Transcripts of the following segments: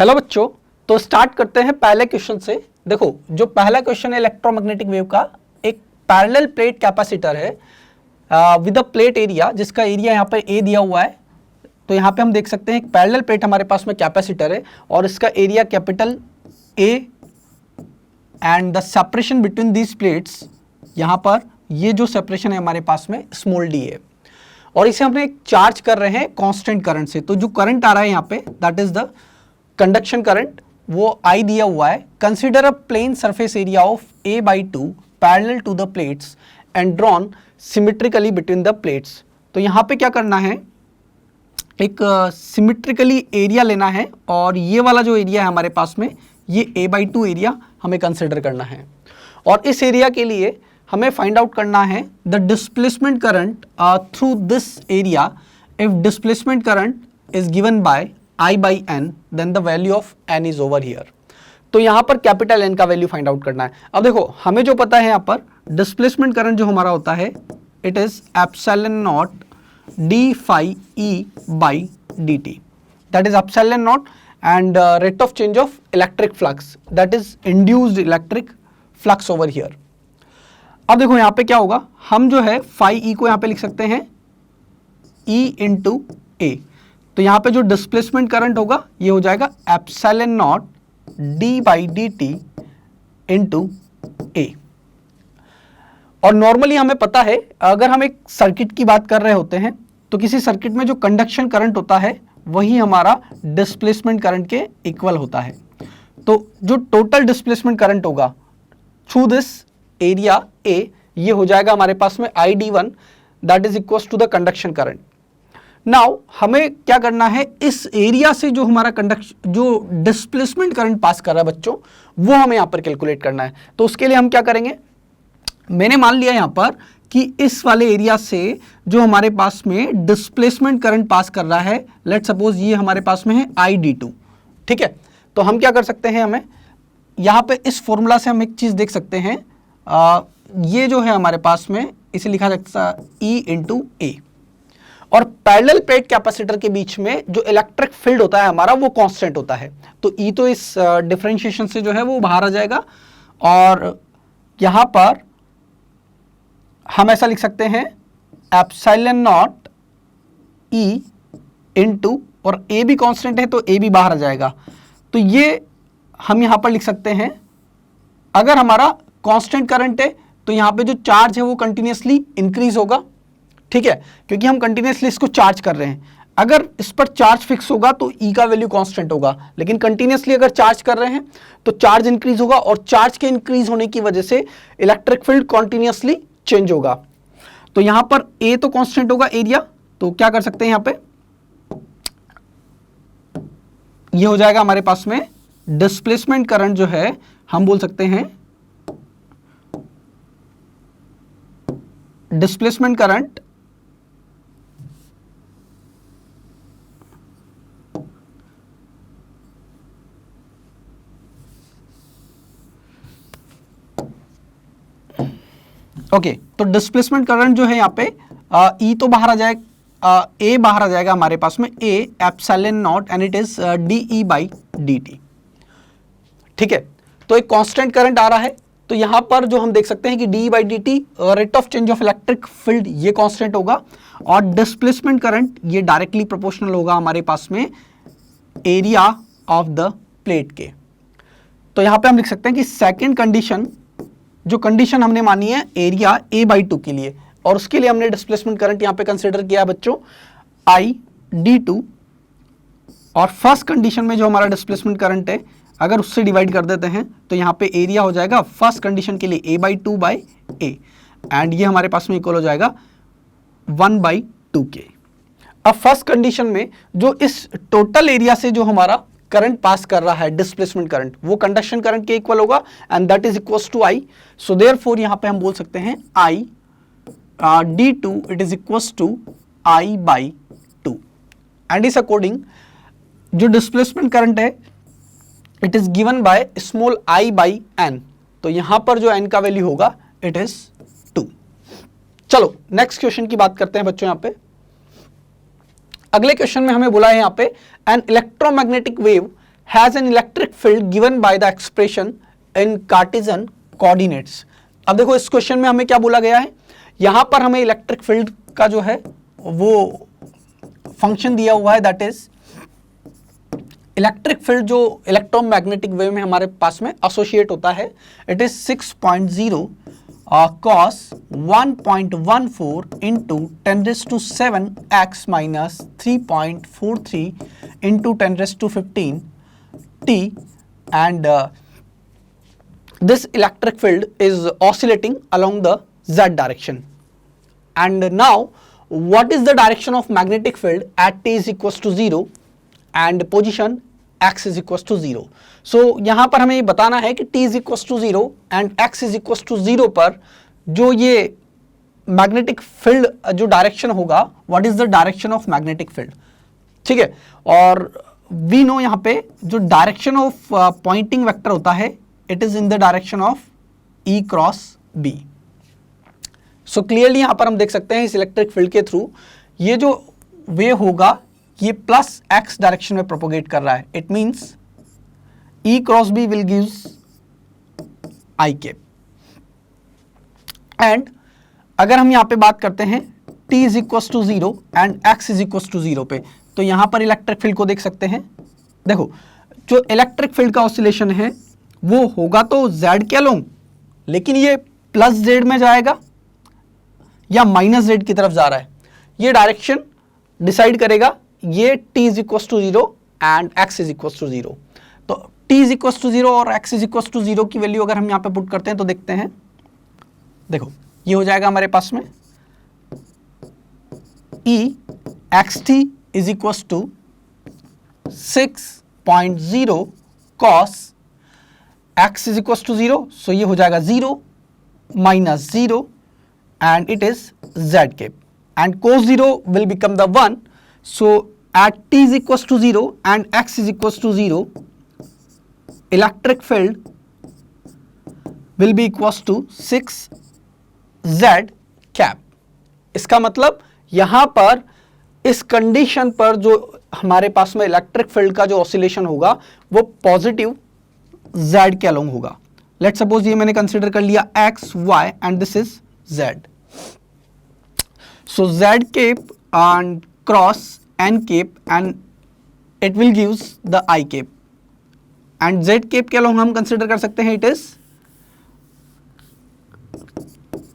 Hello बच्चों, तो start करते हैं पहले क्वेश्चन से। देखो, जो पहला क्वेश्चन है इलेक्ट्रोमैग्नेटिक वेव का, एक पैरेलल प्लेट कैपेसिटर है विद अ प्लेट एरिया, जिसका एरिया यहाँ पे ए दिया हुआ है। तो यहाँ पे हम देख सकते हैं एक पैरेलल प्लेट हमारे पास में कैपेसिटर है और इसका area capital A and the separation between these plates, यहाँ पर ये जो सेपरेशन है हमारे पास में स्मॉल डी है और इसे हमने एक चार्ज कर रहे हैं कांस्टेंट करंट से। तो जो करंट आ रहा है यहाँ पे that is the conduction current, वो I दिया हुआ है। Consider a plane surface area of A/2 parallel to the plates and drawn symmetrically between the plates. तो यहाँ पे क्या करना है, एक सिमेट्रिकली एरिया लेना है और ये वाला जो एरिया है हमारे पास में, ये A/2 एरिया हमें कंसिडर करना है और इस एरिया के लिए हमें फाइंड आउट करना है the displacement current through this area. If displacement current is given by I/n, then the value of n is over here. तो यहाँ पर कैपिटल N का वैल्यू फाइंड आउट करना है। अब देखो, हमें जो पता है यहाँ पर डिस्प्लेसमेंट करंट जो हमारा होता है, it is epsilon not d phi e by dt, that is epsilon naught and rate of change of electric flux, that is induced electric flux over here। अब देखो यहाँ पे क्या होगा, हम जो है phi e को यहाँ पे लिख सकते हैं e into a। तो यहाँ पे जो डिस्प्लेसमेंट करंट होगा ये हो जाएगा epsilon not d by dt into a। और नॉर्मली हमें पता है, अगर हम एक सर्किट की बात कर रहे होते हैं तो किसी सर्किट में जो कंडक्शन करंट होता है वही हमारा डिस्प्लेसमेंट करंट के इक्वल होता है। तो जो टोटल डिस्प्लेसमेंट करंट होगा थ्रू दिस एरिया ए, ये हो जाएगा हमारे पास में ID1, that is equal to the conduction current. Now हमें क्या करना है, इस एरिया से जो हमारा जो डिस्प्लेसमेंट करंट पास कर रहा है बच्चों, वो हमें यहाँ पर कैलकुलेट करना है। तो उसके लिए हम क्या करेंगे, मैंने मान लिया यहाँ पर कि इस वाले एरिया से जो हमारे पास में डिस्प्लेसमेंट करंट पास कर रहा है, लेट्स सपोज ये हमारे पास में है ID2, ठीक है। तो हम क्या कर सकते हैं, हमें यहाँ पे इस फॉर्मूला से हम एक चीज देख सकते हैं, ये जो है हमारे पास में, इसे लिखा जा सकता है E into A। और पैरेलल प्लेट कैपेसिटर के बीच में जो इलेक्ट्रिक फील्ड होता है हमारा, वो कांस्टेंट होता है। तो E तो इस डिफरेंशिएशन से जो है वो बाहर आ जाएगा और यहाँ पर हम ऐसा लिख सकते हैं एप्सिलॉन नॉट E इंटू, और A भी कांस्टेंट है तो A भी बाहर आ जाएगा। तो ये हम यहाँ पर लिख सकते हैं, अगर हमारा कांस्टेंट करंट है तो यहाँ पे जो चार्ज है वो कंटिन्यूसली इंक्रीज होगा, ठीक है, क्योंकि हम कंटिन्यूसली इसको चार्ज कर रहे हैं। अगर इस पर चार्ज फिक्स होगा तो E का वैल्यू कांस्टेंट होगा, लेकिन कंटिन्यूसली अगर चार्ज कर रहे हैं तो चार्ज इंक्रीज होगा और चार्ज के इंक्रीज होने की वजह से इलेक्ट्रिक फील्ड कंटिन्यूसली चेंज होगा। तो यहां पर A तो कांस्टेंट होगा एरिया, तो क्या कर सकते हैं यहां पे, ये हो जाएगा हमारे पास में डिस्प्लेसमेंट करंट जो है, हम बोल सकते हैं डिस्प्लेसमेंट करंट ओके। तो डिस्प्लेसमेंट करंट जो है यहाँ पे E तो बाहर आ जाएगा, A बाहर आ जाएगा हमारे पास में, A epsilon not and it is dE by dt, ठीक है। तो एक कांस्टेंट करंट आ रहा है, तो यहाँ पर जो हम देख सकते हैं कि dE by dt rate of change of electric field ये कांस्टेंट होगा और डिस्प्लेसमेंट करंट ये डायरेक्टली प्रोपोर्शनल होगा हमारे पास में एरिया ऑफ द प्लेट के। तो यहाँ पे हम लिख सकते हैं कि सेकेंड कंडीशन, जो कंडीशन हमने मानी है एरिया A/2 के लिए, और उसके लिए हमने डिस्प्लेसमेंट करंट यहाँ पे कंसीडर किया बच्चों ID2, और फर्स्ट कंडीशन में जो हमारा डिस्प्लेसमेंट करंट है अगर उससे डिवाइड कर देते हैं तो यहाँ पे एरिया हो जाएगा फर्स्ट कंडीशन के लिए A/2 by A, एंड ये हमारे पास में इक्वल हो जाएगा 1/2 के। अब फर्स्ट कंडीशन में जो इस टोटल एरिया से जो हमारा करंट पास कर रहा है डिस्प्लेसमेंट करंट, वो कंडक्शन करंट के इक्वल होगा and that is equals to I। So therefore यहाँ पे हम बोल सकते हैं I D2 it is equals to I/2, and इस अकॉर्डिंग जो डिस्प्लेसमेंट करंट है it is given by small I/n। तो यहां पर जो n का वैल्यू होगा इट इज 2। चलो नेक्स्ट क्वेश्चन की बात करते हैं बच्चों। यहां पे अगले क्वेश्चन में हमें बोला है यहाँ पे N electromagnetic wave has an electric field given by the expression in Cartesian coordinates. अब देखो इस क्वेश्चन में हमें क्या बोला गया है, यहां पर हमें इलेक्ट्रिक फील्ड का जो है वो फंक्शन दिया हुआ है, दैट इज इलेक्ट्रिक फील्ड जो इलेक्ट्रोमैग्नेटिक वेव में हमारे पास में एसोसिएट होता है, it is 6.0 cos 1.14 into 10⁻⁷ x minus 3.43 into 10⁻⁵ t, and this electric field is oscillating along the z direction. And now what is the direction of magnetic field at t is equals to 0 and position x is equals to 0? So यहाँ पर हमें ये बताना है कि t is equals to 0 and x is equals to 0 पर जो ये मैग्नेटिक फील्ड जो डायरेक्शन होगा, what is the direction of magnetic field, ठीक है। और वी नो यहाँ पे जो डायरेक्शन ऑफ पॉइंटिंग वेक्टर होता है, it is in the direction of E cross B। So clearly यहाँ पर हम देख सकते हैं इस इलेक्ट्रिक फील्ड के थ्रू ये जो वेव होगा ये प्लस x डायरेक्शन में प्रोपोगेट कर रहा है। It means E cross B will gives I cap. And अगर हम यहाँ पे बात करते हैं t is equal to 0 and x is equal to 0 पे, तो यहाँ पर इलेक्ट्रिक फील्ड को देख सकते हैं। देखो जो इलेक्ट्रिक फील्ड का ऑसिलेशन है वो होगा तो z के अलोंग, लेकिन ये प्लस z में जाएगा या माइनस z की तरफ जा रहा है, ये डायरेक्शन डिसाइड करेगा ये t is equal to 0 and x is equal to 0। तो t इज इक्वल टू 0 और x इज इक्वल टू 0 की वैल्यू अगर हम यहाँ पे पुट करते हैं तो देखते हैं, देखो ये हो जाएगा हमारे पास में E xt is equal to 6.0 cos x is equal to 0, so ये हो जाएगा 0 minus 0 and it is z cap, and cos 0 will become the 1, so at t is equals to 0 and x is equals to 0, electric field will be equals to 6z cap। इसका मतलब यहां पर इस condition पर जो हमारे पास में इलेक्ट्रिक फील्ड का जो ऑसिलेशन होगा वो पॉजिटिव z के अलोंग होगा। लेट सपोज ये मैंने कंसीडर कर लिया x y and this is z, so z cap and cross n cap and it will gives the I cap, and z cap के अलोंग हम कंसीडर कर सकते हैं it is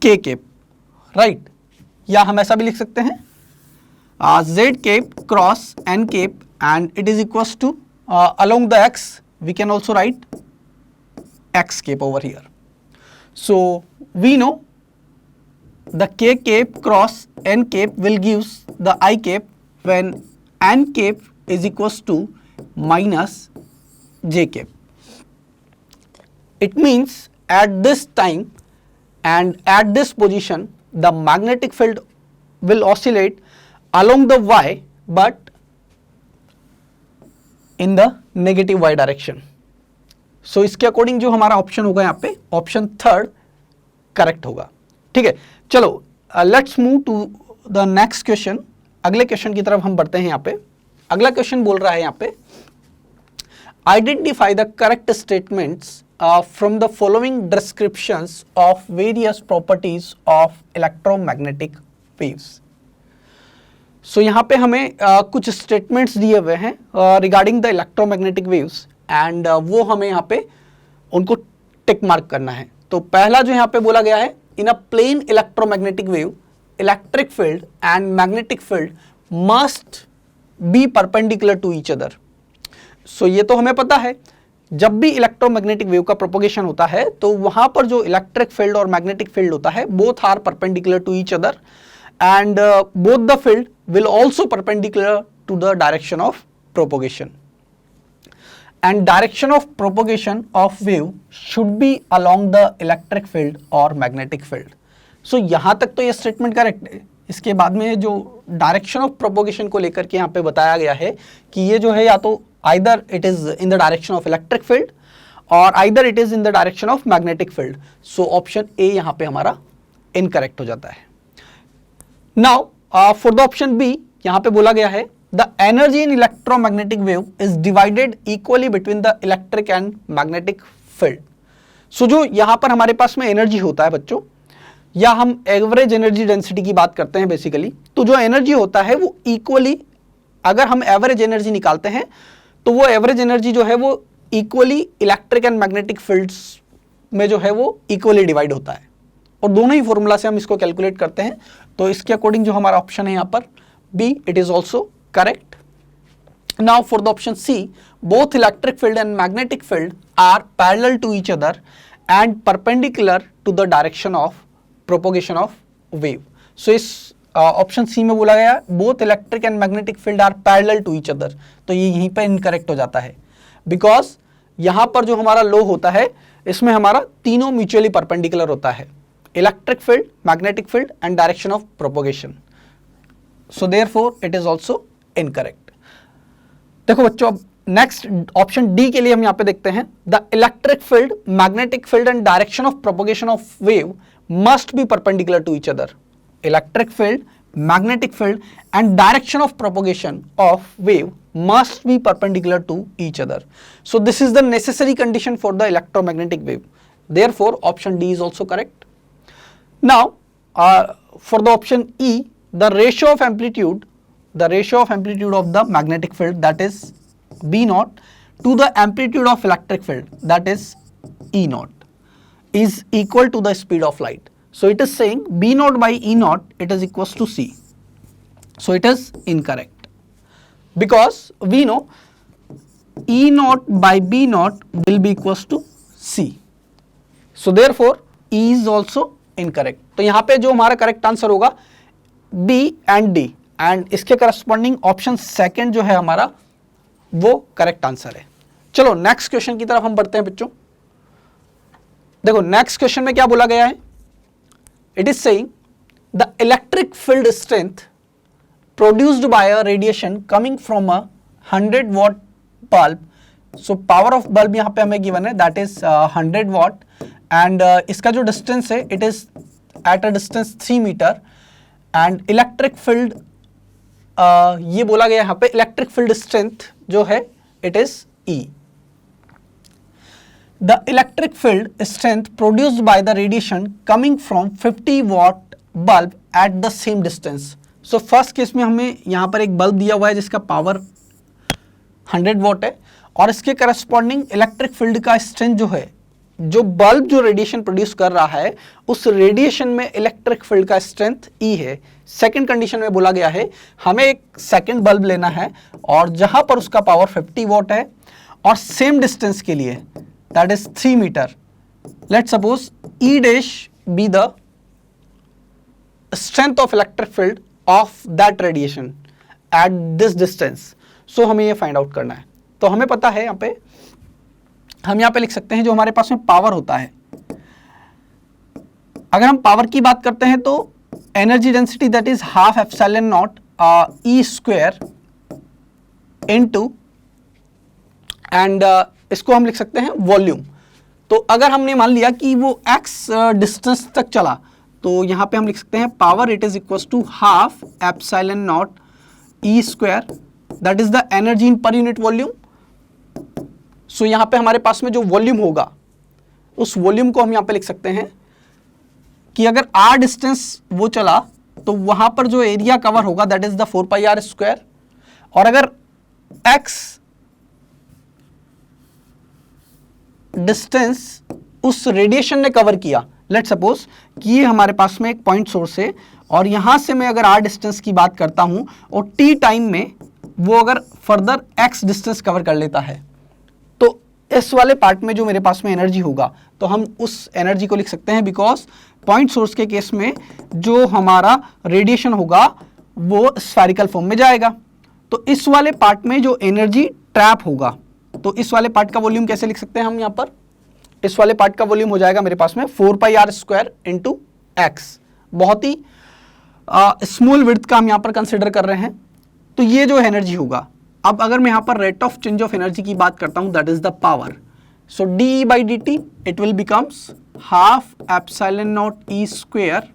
k cap, right, या हम ऐसा भी लिख सकते हैं z cap cross n cap and it is equals to along the x we can also write x cape over here. So we know the k cape cross n cape will gives the I cape when n cape is equals to minus j cape. It means at this time and at this position the magnetic field will oscillate along the y but in the negative y direction. So इसके according जो हमारा option होगा यहाँ पे option third correct होगा, ठीक है। चलो let's move to the next question, अगले क्वेश्चन की तरफ हम बढ़ते हैं। यहाँ पे अगला क्वेश्चन बोल रहा है यहाँ पे identify the correct statements from the following descriptions of various properties of electromagnetic waves. So यहाँ पे हमें कुछ स्टेटमेंट्स दिए हुए हैं regarding the electromagnetic waves and वो हमें यहाँ पे उनको टिक मार्क करना है। तो पहला जो यहाँ पे बोला गया है, in a plane electromagnetic wave electric field and magnetic field must be perpendicular to each other. So ये तो हमें पता है, जब भी इलेक्ट्रोमैग्नेटिक वेव का प्रोपोगेशन होता है तो वहाँ पर जो इलेक्ट्रिक फील्ड और मैग्नेटिक फील्ड होता है both are perpendicular to each other and both the field will also perpendicular to the direction of propagation, and direction of propagation of wave should be along the electric field or magnetic field. So यहाँ तक तो ये statement correct है। इसके बाद में जो direction of propagation को लेकर के यहाँ पे बताया गया है कि ये जो है या तो either it is in the direction of electric field or either it is in the direction of magnetic field. So option A यहाँ पे हमारा इनकरेक्ट हो जाता है। Now for the option B यहाँ पे बोला गया है the energy in electromagnetic wave is divided equally between the electric and magnetic field. So जो यहां पर हमारे पास में एनर्जी होता है बच्चों, या हम एवरेज एनर्जी डेंसिटी की बात करते हैं बेसिकली, तो जो एनर्जी होता है वो इक्वली, अगर हम एवरेज एनर्जी निकालते हैं तो वो एवरेज एनर्जी जो है वो equally electric and magnetic fields में जो है वो इक्वली डिवाइड होता है, और दोनों ही फॉर्मूला से हम इसको कैलकुलेट करते हैं। तो इसके अकॉर्डिंग जो हमारा ऑप्शन है यहाँ पर B, it is also correct. Now for the option C, both electric field and magnetic field are parallel to each other and perpendicular to the direction of propagation of wave. So इस option C में बोला गया both electric and magnetic field are parallel to each other, तो ये यहीं पर incorrect हो जाता है, बिकॉज यहां पर जो हमारा लो होता है इसमें हमारा तीनों म्यूचुअली परपेंडिकुलर होता है, electric field, magnetic field and direction of propagation. So therefore it is also incorrect. देखो बच्चों, अब नेक्स्ट ऑप्शन डी के लिए हम यहां पे देखते हैं, the electric field, magnetic field and direction of propagation of wave must be perpendicular to each other. Electric field, magnetic field and direction of propagation of wave must be perpendicular to each other. So this is the necessary condition for the electromagnetic wave. Therefore option D is also correct. Now for the option E, the ratio of amplitude of the magnetic field, that is B naught, to the amplitude of electric field, that is E naught, is equal to the speed of light. So it is saying B naught by E naught, it is equals to C. So it is incorrect, because we know E naught by B naught will be equals to C. So therefore E is also incorrect. तो यहाँ पे जो हमारा correct answer होगा B and D, and इसके corresponding option second जो है हमारा वो करेक्ट आंसर है। चलो नेक्स्ट क्वेश्चन की तरफ हम बढ़ते हैं बच्चों। देखो नेक्स्ट क्वेश्चन में क्या बोला गया है, it is saying the electric field strength produced by a radiation coming from a 100 watt bulb, so power of bulb यहाँ पे हमें given है, that is 100 watt, and इसका जो distance है it is at a distance 3 meter, and electric field ये बोला गया यहाँ पे electric field strength जो है it is E. The electric field strength produced by the radiation coming from 50 watt bulb at the same distance. So first case में हमें यहाँ पर एक बल्ब दिया हुआ है जिसका पावर 100 वॉट है, और इसके करस्पॉन्डिंग इलेक्ट्रिक फील्ड का स्ट्रेंथ जो है, जो बल्ब जो रेडिएशन प्रोड्यूस कर रहा है उस रेडिएशन में इलेक्ट्रिक फील्ड का स्ट्रेंथ E है। सेकंड कंडीशन में बोला गया है हमें एक सेकंड बल्ब लेना है और जहां पर उसका पावर 50 वॉट है और सेम डिस्टेंस के लिए, that is 3 meter. Let's suppose E dash be the strength of electric field of that radiation at this distance. So हमें ये फाइंड आउट करना है। तो हमें पता है हम यहाँ पे लिख सकते हैं जो हमारे पास में पावर होता है, अगर हम पावर की बात करते हैं तो energy density that is half epsilon naught E square into, and इसको हम लिख सकते हैं वॉल्यूम। तो अगर हमने मान लिया कि वो x डिस्टेंस तक चला तो यहाँ पे हम लिख सकते हैं power it is equal to half epsilon naught E square, that is the energy in per unit volume. सो यहाँ पे हमारे पास में जो वॉल्यूम होगा उस वॉल्यूम को हम यहाँ पे लिख सकते हैं कि अगर r डिस्टेंस वो चला तो वहां पर जो एरिया कवर होगा that is the 4πr square, और अगर x डिस्टेंस उस रेडिएशन ने कवर किया, लेट्स सपोज कि ये हमारे पास में एक पॉइंट सोर्स है और यहां से मैं अगर r डिस्टेंस की बात करता हूं और t टाइम में वो अगर फर्दर x डिस्टेंस कवर कर लेता है, तो इस वाले पार्ट में जो मेरे पास में एनर्जी होगा तो हम उस एनर्जी को लिख सकते हैं, बिकॉज पॉइंट सोर्स के केस में जो हमारा रेडिएशन होगा वो स्फेरिकल फॉर्म में जाएगा। तो इस वाले पार्ट में जो एनर्जी ट्रैप होगा, तो इस वाले पार्ट का वॉल्यूम कैसे लिख सकते हैं हम यहाँ पर, इस वाले पार्ट का वॉल्यूम हो जाएगा मेरे पास में 4πr स्क्वायर इंटू एक्स। बहुत ही स्मॉल विड्थ का हम यहाँ पर कंसिडर कर रहे हैं। तो ये जो एनर्जी होगा, अब अगर मैं यहाँ पर rate of change of energy की बात करता हूँ that is the power, so D by D T it will becomes half epsilon naught E square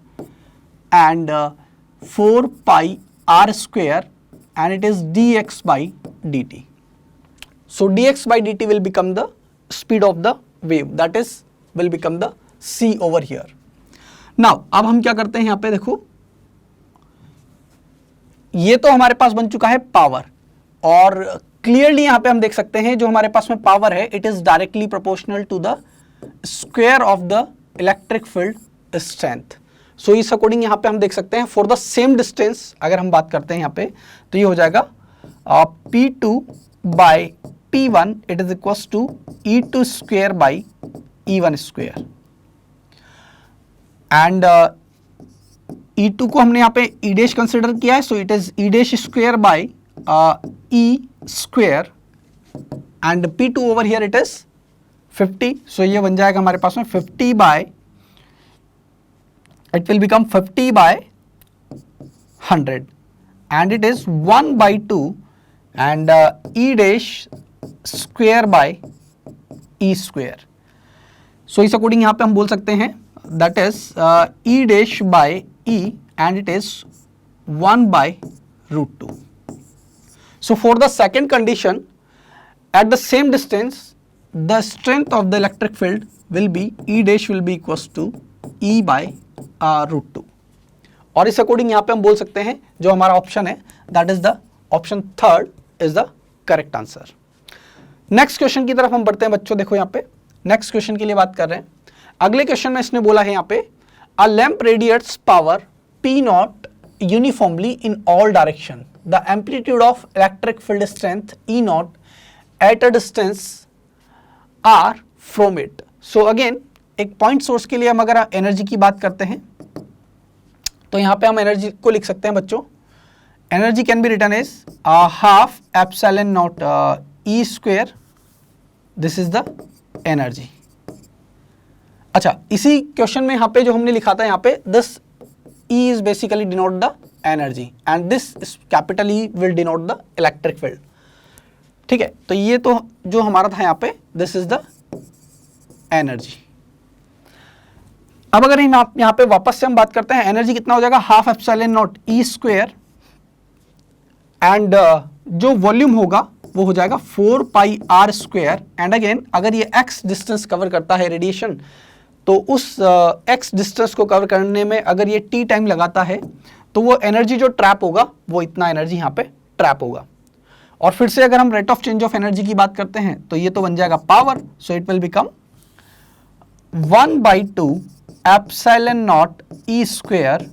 and 4πr square and it is dx by dt. So dx by dt will become the speed of the wave, that is will become the c over here. Now अब हम क्या करते हैं यहाँ पे देखो, ये तो हमारे पास बन चुका है पावर, और क्लियरली यहाँ पे हम देख सकते हैं जो हमारे पास में पावर है it is directly proportional to the square of the electric field strength. So इस अकॉर्डिंग यहाँ पे हम देख सकते हैं फॉर द सेम डिस्टेंस अगर हम बात करते हैं यहाँ पे तो ये हो जाएगा P2 by P1 it is equals to E2 square by E1 square. And E2 को हमने यहाँ पे E डैश कंसिडर किया है, so it is E dash square by E square and P2 over here it is 50. सो ये बन जाएगा हमारे पास में 50 bye, it will become 50 by 100 and it is 1 by 2 and E dash square by E square. So इस according यहाँ पे हम बोल सकते हैं that is E dash by E and it is 1 by root 2. So for the second condition at the same distance the strength of the electric field will be E dash will be equals to E by root 2. और इस according यहाँ पे हम बोल सकते हैं जो हमारा ऑप्शन है that is the option third is the correct answer. Next question की तरफ हम बढ़ते हैं बच्चों. देखो यहाँ पे नेक्स्ट क्वेश्चन के लिए बात कर रहे हैं. अगले क्वेश्चन में इसने बोला है यहाँ पे a lamp radiates power P not uniformly in all direction, the amplitude of electric field strength E naught at a distance R from it. So again एक पॉइंट सोर्स के लिए हम अगर एनर्जी की बात करते हैं तो यहां पे हम एनर्जी को लिख सकते हैं बच्चों. Energy can be written as half epsilon naught E square, this is the energy. अच्छा, इसी क्वेश्चन में यहां पे जो हमने लिखा था यहां पे this E is basically denote the energy and this capital E will denote the electric field. ठीक है, तो ये तो जो हमारा था यहां पे दिस इज द एनर्जी. अब अगर यहाँ पे वापस से हम बात करते हैं एनर्जी कितना हो जाएगा half epsilon naught E square and जो वॉल्यूम होगा वो हो जाएगा 4 पाई R स्क्वायर. एंड अगेन अगर ये x डिस्टेंस कवर करता है रेडिएशन तो उस x डिस्टेंस को कवर करने में अगर ये t टाइम लगाता है तो वो एनर्जी जो ट्रैप होगा वो इतना एनर्जी यहाँ पे ट्रैप होगा. और फिर से अगर हम rate of change of energy की बात करते हैं तो ये तो बन जाएगा power, so it will become 1 by 2 epsilon naught E square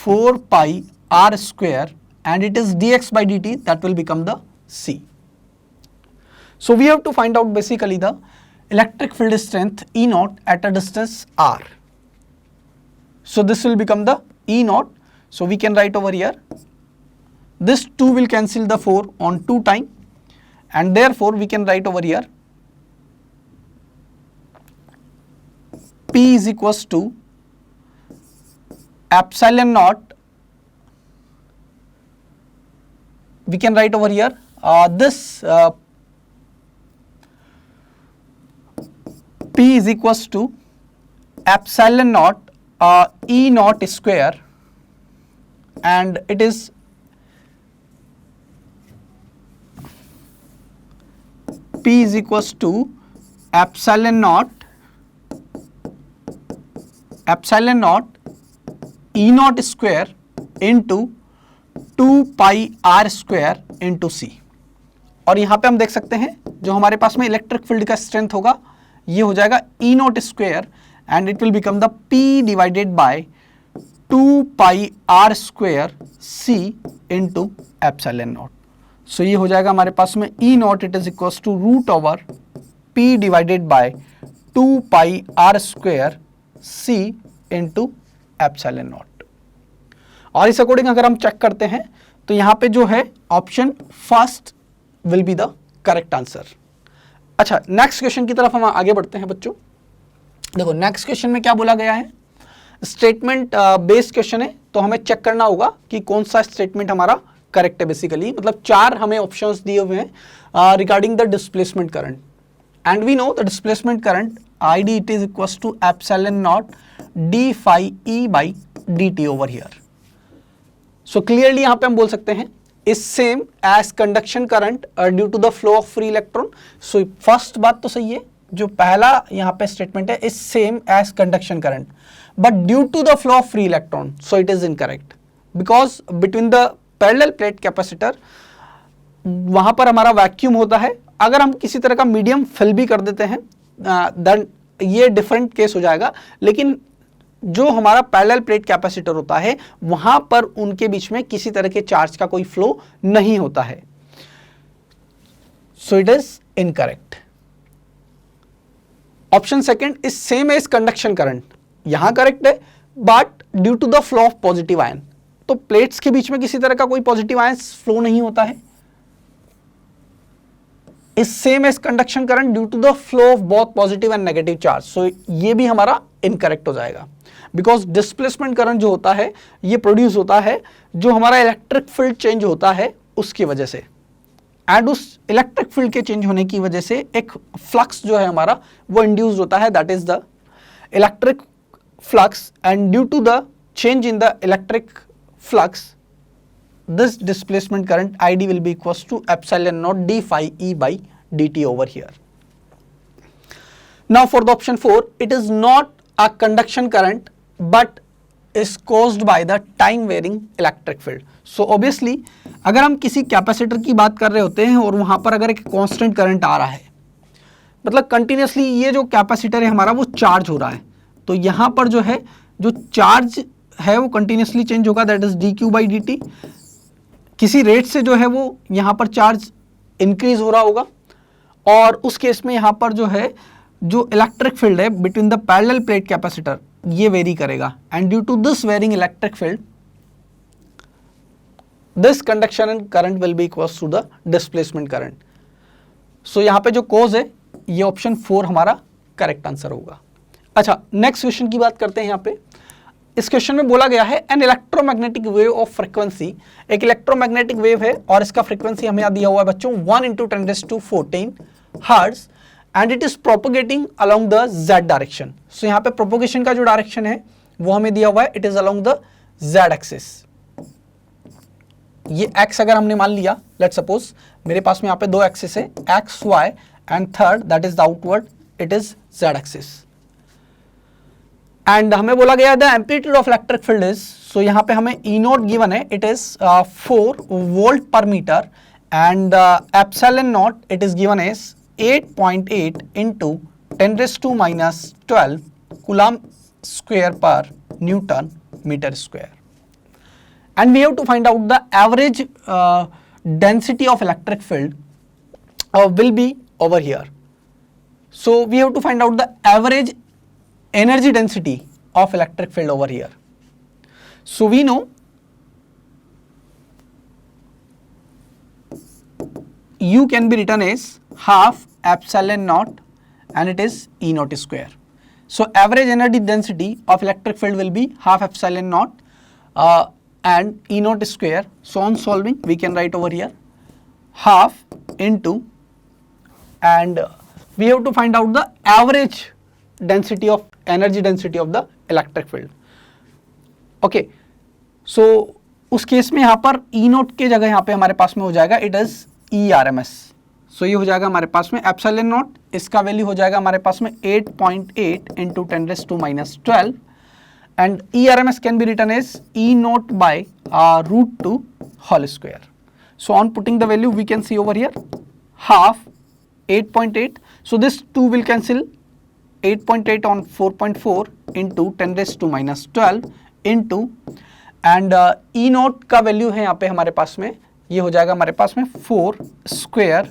4 pi R square and it is dx by dt that will become the C. So we have to find out basically the electric field strength E naught at a distance R. So this will become the E naught. So we can write over here this 2 will cancel the 4 on 2 time and therefore we can write over here P is equals to epsilon naught, we can write over here this P is equals to epsilon naught E naught square and it is P is equals to epsilon naught E naught square into 2 pi R square into C. और यहाँ पे हम देख सकते हैं जो हमारे पास में इलेक्ट्रिक फील्ड का स्ट्रेंथ होगा ये हो जाएगा E naught square and it will become the P divided by 2 pi R square C into epsilon naught. So ये हो जाएगा हमारे पास में E naught it is equals to root over P divided by 2 pi R square C into epsilon naught. और इस according अगर हम चेक करते हैं तो यहाँ पे जो है option first will be the correct answer. अच्छा, नेक्स्ट क्वेश्चन की तरफ हम आगे बढ़ते हैं बच्चों. देखो नेक्स्ट क्वेश्चन में क्या बोला गया है, स्टेटमेंट बेस्ड क्वेश्चन है तो हमें चेक करना होगा कि कौन सा स्टेटमेंट हमारा करेक्ट है. बेसिकली मतलब 4 हमें ऑप्शंस दिए हुए हैं regarding the displacement current and we know the displacement current ID it is equals to epsilon naught d phi E by dt over here. So clearly यहाँ पे हम बोल सकते हैं is same as conduction current due to the flow of free electron. So first बात तो सही है, जो पहला यहाँ पे स्टेटमेंट है is same as conduction current, but due to the flow of free electron, so it is incorrect because between the parallel plate capacitor वहां पर हमारा वैक्यूम होता है. अगर हम किसी तरह का मीडियम फिल भी कर देते हैं देन ये डिफरेंट केस हो जाएगा, लेकिन जो हमारा पैरेलल प्लेट कैपेसिटर होता है वहां पर उनके बीच में किसी तरह के चार्ज का कोई फ्लो नहीं होता है. So it is incorrect. Option second is same as conduction current, यहां करेक्ट है, but due to the flow of positive ion. तो प्लेट्स के बीच में किसी तरह का कोई पॉजिटिव आयन फ्लो नहीं होता है. Is same as conduction current due to the flow of both positive and negative charge. So ये भी हमारा इनकरेक्ट हो जाएगा, बिकॉज डिस्प्लेसमेंट करंट जो होता है ये प्रोड्यूस होता है जो हमारा इलेक्ट्रिक फील्ड चेंज होता है उसकी वजह से, एंड उस इलेक्ट्रिक फील्ड के चेंज होने की वजह से एक फ्लक्स जो है हमारा वो इंड्यूस होता है, that is the electric flux. And due to the change in the electric flux this displacement current ID will be equals to epsilon naught d phi E by dt over here. Now for the option 4, it is not a conduction current but is caused by the time varying electric field. So obviously अगर हम किसी capacitor की बात कर रहे होते हैं और वहां पर अगर एक कांस्टेंट करंट आ रहा है, मतलब कंटिन्यूसली ये जो कैपेसिटर है हमारा वो चार्ज हो रहा है, तो यहां पर जो है जो चार्ज है वो कंटिन्यूसली चेंज होगा, that is dq by dt. किसी रेट से जो है वो यहाँ पर चार्ज इंक्रीज हो रहा होगा, और उस केस में यहाँ पर जो है जो इलेक्ट्रिक फील्ड है between the parallel plate capacitor ये वेरी करेगा, and due to this varying electric field this conduction and current will be equals to the displacement current. So यहाँ पे जो कोज है ये ऑप्शन 4 हमारा करेक्ट आंसर होगा. अच्छा, नेक्स्ट क्वेश्चन की बात करते हैं. यहाँ पे इस क्वेश्चन में बोला गया है N electromagnetic wave of frequency, एक इलेक्ट्रोमैग्नेटिक वेव है और इसका फ्रीक्वेंसी हमें यहाँ दिया हुआ है बच्चों 1 × 10⁻14 hertz, and it is propagating along the z direction. So यहाँ पे प्रोपोगेशन का जो डायरेक्शन है वो हमें दिया हुआ है, it is along the Z axis. ये एक्स अगर हमने मान लिया, लेट सपोज मेरे पास में यहाँ पे दो एक्सिस है, x y, and third that is the outward, it is z axis. And हमें बोला गया the amplitude of electric field is, so यहाँ पे हमें ई नोट गिवन है, it is 4 volt per metre, and epsilon naught it is given as 8.8 × 10⁻12 coulomb square per newton metre square. And we have to find out the average density of electric field will be over here. So we have to find out the average energy density of electric field over here. So we know U can be written as half epsilon naught, and it is E naught square. So average energy density of electric field will be half epsilon naught and E naught square. So on solving we can write over here half into, and we have to find out the average density of energy density of the electric field. Okay, so उस case में यहाँ पर E naught के जगह यहाँ पे हमारे पास में हो जाएगा इट इज ERMS. सो ये हो जाएगा हमारे पास में एप्सिलॉन नॉट, इसका वैल्यू हो जाएगा हमारे पास में 8.8 × 10⁻12, and ERMS can be written as E naught by √2 whole square. So on putting the value we can see over here half 8.8, so this 2 will cancel, 8.8 on 4.4 into 10⁻12 into, and E naught का value है यहाँ पे हमारे पास में, ये हो जाएगा हमारे पास में 4 square,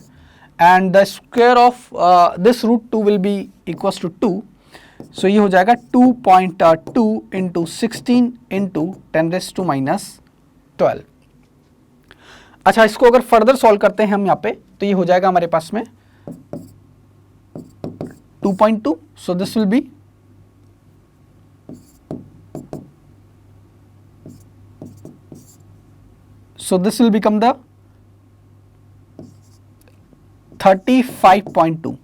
and the square of this √2 will be equals to 2. So ये हो जाएगा 2.2 into 16 into 10⁻12. अच्छा, इसको अगर फर्दर सॉल्व करते हैं हम यहाँ पे तो ये हो जाएगा हमारे पास में 2.2. So this will be become the 35.2.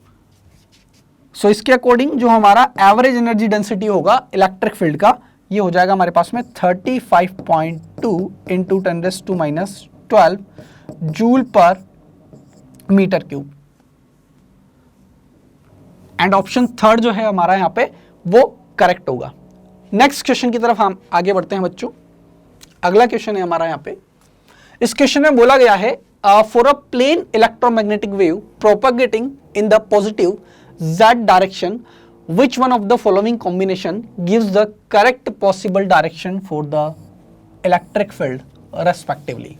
सो इसके अकॉर्डिंग जो हमारा एवरेज एनर्जी डेंसिटी होगा इलेक्ट्रिक फील्ड का, ये हो जाएगा हमारे पास में 35.2 × 12 joule per metre cube. And option third जो है हमारा यहाँ पे वो करेक्ट होगा। नेक्स्ट क्वेश्चन की तरफ हम आगे बढ़ते हैं बच्चों। अगला क्वेश्चन है हमारा यहाँ पे, इस क्वेश्चन में बोला गया है for a plane electromagnetic wave propagating in the positive z direction which one of the following combination gives the correct possible direction for the electric field respectively।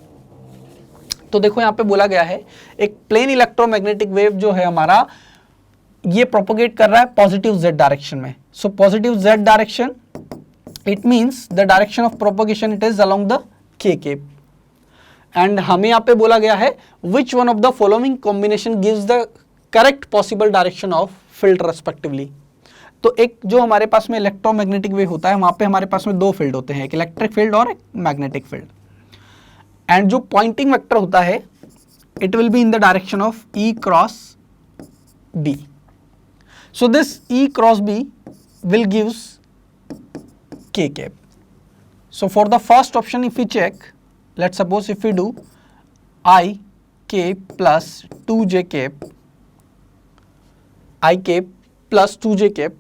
तो देखो यहाँ पे बोला गया है एक प्लेन इलेक्ट्रोमैग्नेटिक वेव जो है हमारा ये प्रोपोगेट कर रहा है पॉजिटिव z डायरेक्शन में। So positive z direction it means the direction of propagation it is along the k cap. And हमें यहाँ पे बोला गया है which one of the following combination gives the correct possible direction of field respectively. तो एक जो हमारे पास में इलेक्ट्रोमैग्नेटिक वेव होता है वहां पे हमारे पास में दो फील्ड होते हैं, एक इलेक्ट्रिक फील्ड और एक मैग्नेटिक फील्ड। एंड जो पॉइंटिंग वेक्टर होता है it will be in the direction of E cross B। So this E cross B will gives K cap. So for the first option if you check, let's suppose if you do I K plus 2J cap, I K plus 2J cap,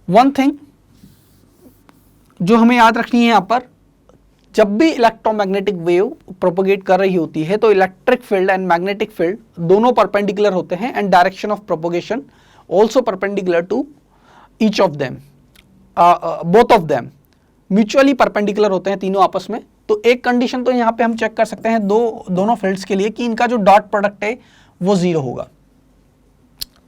one thing जो हमें याद रखनी है यहाँ पर, जब भी electromagnetic wave propagate कर रही होती है तो electric field and magnetic field दोनों परपेंडिकुलर होते हैं and direction of propagation also perpendicular to each of them, both of them mutually perpendicular होते हैं तीनों आपस में। तो एक कंडीशन तो यहाँ पे हम चेक कर सकते हैं दोनों फील्ड्स के लिए कि इनका जो डॉट प्रोडक्ट है वो जीरो होगा।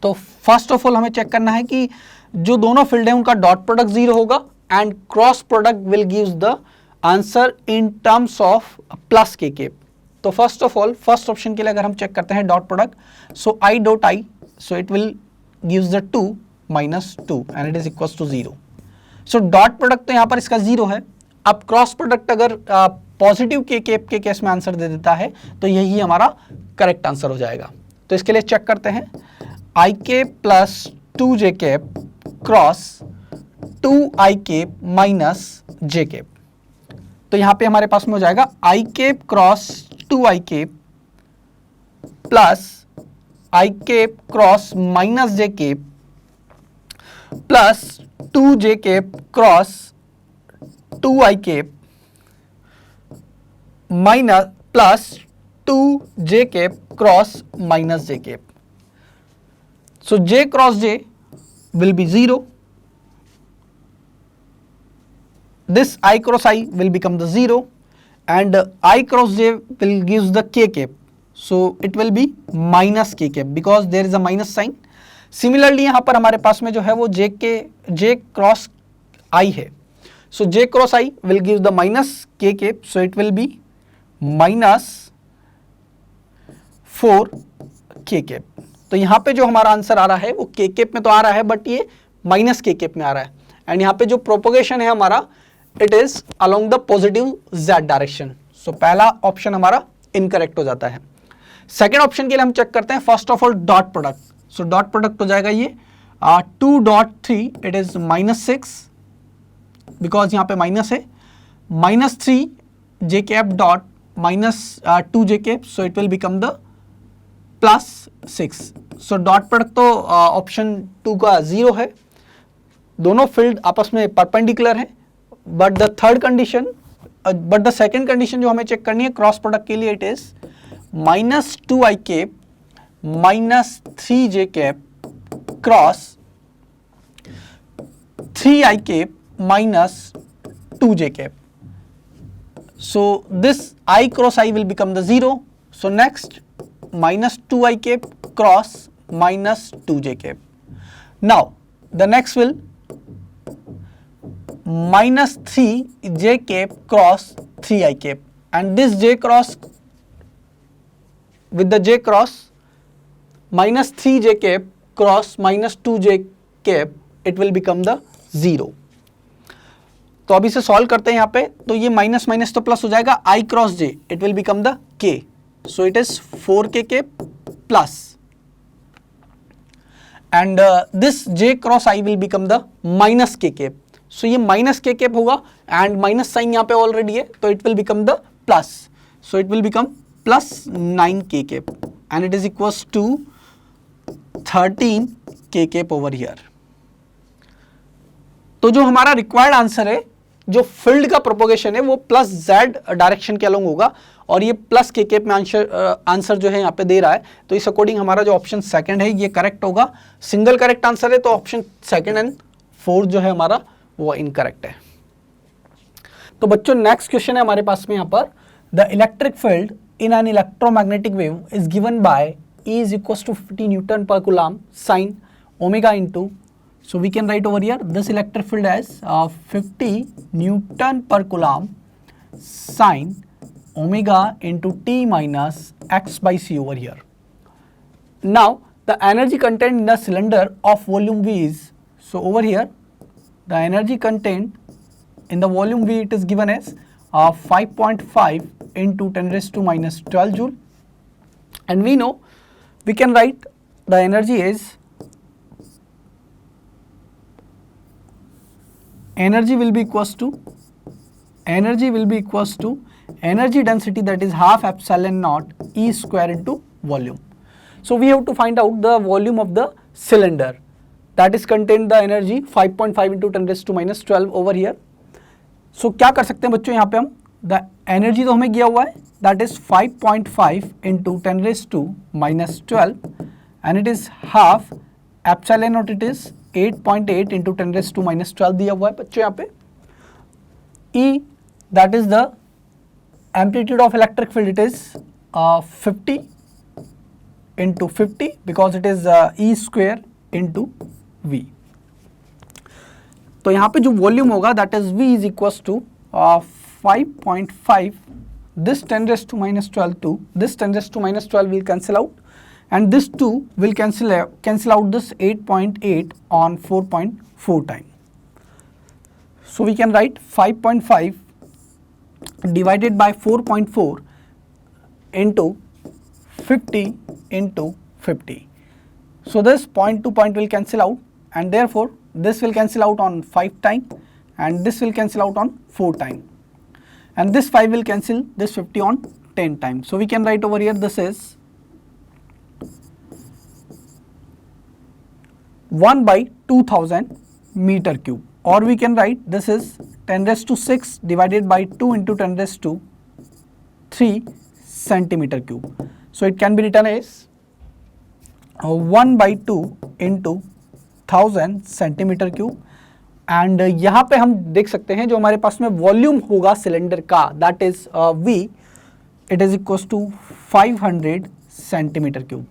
तो फर्स्ट ऑफ ऑल हमें चेक करना है कि जो दोनों फील्ड है उनका डॉट प्रोडक्ट जीरो होगा and cross product will gives the answer in terms of plus k cap. तो first of all first option के लिए अगर हम चेक करते हैं dot product, so I dot I, so it will gives the 2 minus 2 and it is equals to 0। So dot product तो यहाँ पर इसका जीरो है। अब क्रॉस प्रोडक्ट अगर पॉजिटिव के केप के केस में आंसर दे देता है तो यही हमारा करेक्ट आंसर हो जाएगा। तो इसके लिए चेक करते हैं आई के plus 2J cap cross 2I cap minus J cap. तो यहां पे हमारे पास में हो जाएगा I cap cross 2I cap plus I cap cross minus J cap plus 2J cap cross 2I cap minus plus 2J cap cross minus J cap. So J cross J will be 0. This I cross I will become the 0 and I cross J will gives the K cap. So it will be minus K cap because there is a minus sign. Similarly यहाँ पर हमारे पास में जो है वो J cross I है. So J cross I will give the minus K cap. So it will be minus 4 K cap. तो यहाँ पे जो हमारा आंसर आ रहा है वो के केप में तो आ रहा है बट ये माइनस के केप में आ रहा है। एंड यहाँ पे जो प्रोपोगेशन है हमारा it is along the positive z direction. So पहला ऑप्शन हमारा इनकरेक्ट हो जाता है। सेकेंड ऑप्शन के लिए हम चेक करते हैं first of all dot product. So dot product हो जाएगा ये 2.3 इट इज -6 बिकॉज यहाँ पे माइनस है, -3 J cap dot minus 2J cap, so it will become the +6। So dot product तो ऑप्शन 2 का 0 है, दोनों फील्ड आपस में परपेंडिकुलर है। But the third condition, but the second condition जो हमें चेक करनी है क्रॉस प्रोडक्ट के लिए it is -2I cap minus 3J cap cross 3I cap minus 2J cap. So this I cross I will become the 0. So next minus 2I cap cross minus 2J cap. Now the next will minus 3J cap cross 3I cap and this J cross with the J cross minus 3J cap cross minus 2J cap it will become the 0. तो अभी से solve करते हैं यहाँ पे, तो ये minus minus तो प्लस हो जाएगा, I cross J it will become the K. So it is 4K cap plus and this J cross I will become the minus K cap. So ये minus K cap होगा and minus sign यहाँ पे already है तो it will become the plus. So it will become plus 9 kCap and it is equals to 13 kCap over here. तो जो हमारा required answer है, जो फील्ड का प्रोपोगेशन है वो प्लस जेड डायरेक्शन के अलोंग होगा और ये प्लस के केप में आंसर जो है यहाँ पे दे रहा है, तो इस अकॉर्डिंग हमारा जो ऑप्शन सेकंड है ये करेक्ट होगा। सिंगल करेक्ट आंसर है तो ऑप्शन सेकंड एंड फोर्थ जो है हमारा वो इनकरेक्ट है। तो बच्चों नेक्स्ट क्वेश्चन है हमारे पास में यहाँ पर, the electric field in an electromagnetic wave is given bye E is equals to 50 Newton per Coulomb sin omega into, so we can write over here this electric field as 50 Newton per Coulomb sin omega into T minus x by c over here. Now the energy contained in the cylinder of volume V is, so over here the energy contained in the volume V it is given as 5.5 into 10 raised to minus 12 joule, and we know we can write the energy is, energy will be equals to energy density, that is half epsilon naught E square into volume. So we have to find out the volume of the cylinder that is contained the energy 5.5 into 10 raised to minus 12 over here. So क्या कर सकते हैं बच्चों, यहाँ पे हम the energy तो हमें दिया हुआ है, that is 5.5 into 10 raised to minus 12 and it is half epsilon naught, it is 8.8 into 10 raised to minus 12 दिया हुआ है बच्चों यहाँ पे। E that is the amplitude of electric field, it is 50 into 50 because it is E square into V। तो यहाँ पे जो वॉल्यूम होगा that is V is equals to 5.5, this 10 raised to minus 12 to this 10 raised to minus 12 will cancel out and this 2 will cancel out this 8.8 on 4.4 time. So we can write 5.5 divided by 4.4 into 50 into 50. So this point to point will cancel out and therefore this will cancel out on 5 time and this will cancel out on 4 time. And this 5 will cancel this 50 on 10 times. So we can write over here this is 1 by 2000 meter cube, or we can write this is 10 raised to 6 divided by 2 into 10 raised to 3 centimeter cube. So it can be written as 1 by 2 into 1000 centimeter cube. And यहाँ पे हम देख सकते हैं जो हमारे पास में वॉल्यूम होगा सिलेंडर का that is V, it is equals to 500 centimetre cube.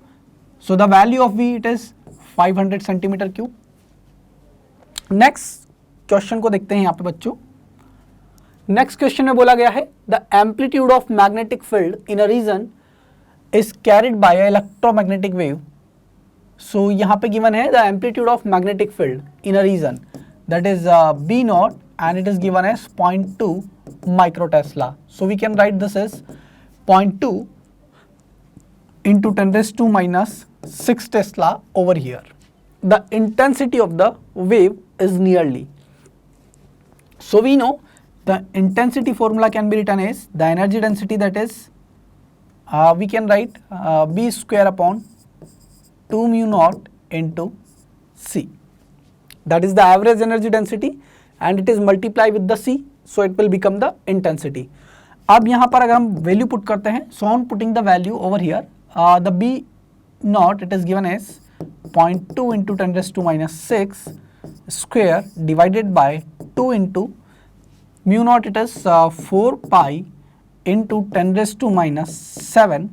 So the value of V it is 500 centimetre cube. Next question को देखते हैं यहाँ पे बच्चों। नेक्स्ट क्वेश्चन में बोला गया है the amplitude of magnetic field in a region is carried by electromagnetic wave. So यहाँ पे गिवन है the amplitude of magnetic field in a region, that is B naught and it is given as 0.2 microtesla. So we can write this as 0.2 into 10 raised to minus 6 Tesla over here. The intensity of the wave is nearly. So we know the intensity formula can be written as the energy density, that is we can write B square upon 2 mu naught into C. That is the average energy density and it is multiplied with the C, so it will become the intensity. अब यहाँ पर अगर हम value put करते हैं, so on putting the value over here, the B naught it is given as 0.2 into 10 raised to minus 6 square divided by 2 into mu naught, it is 4 pi into 10 raised to minus 7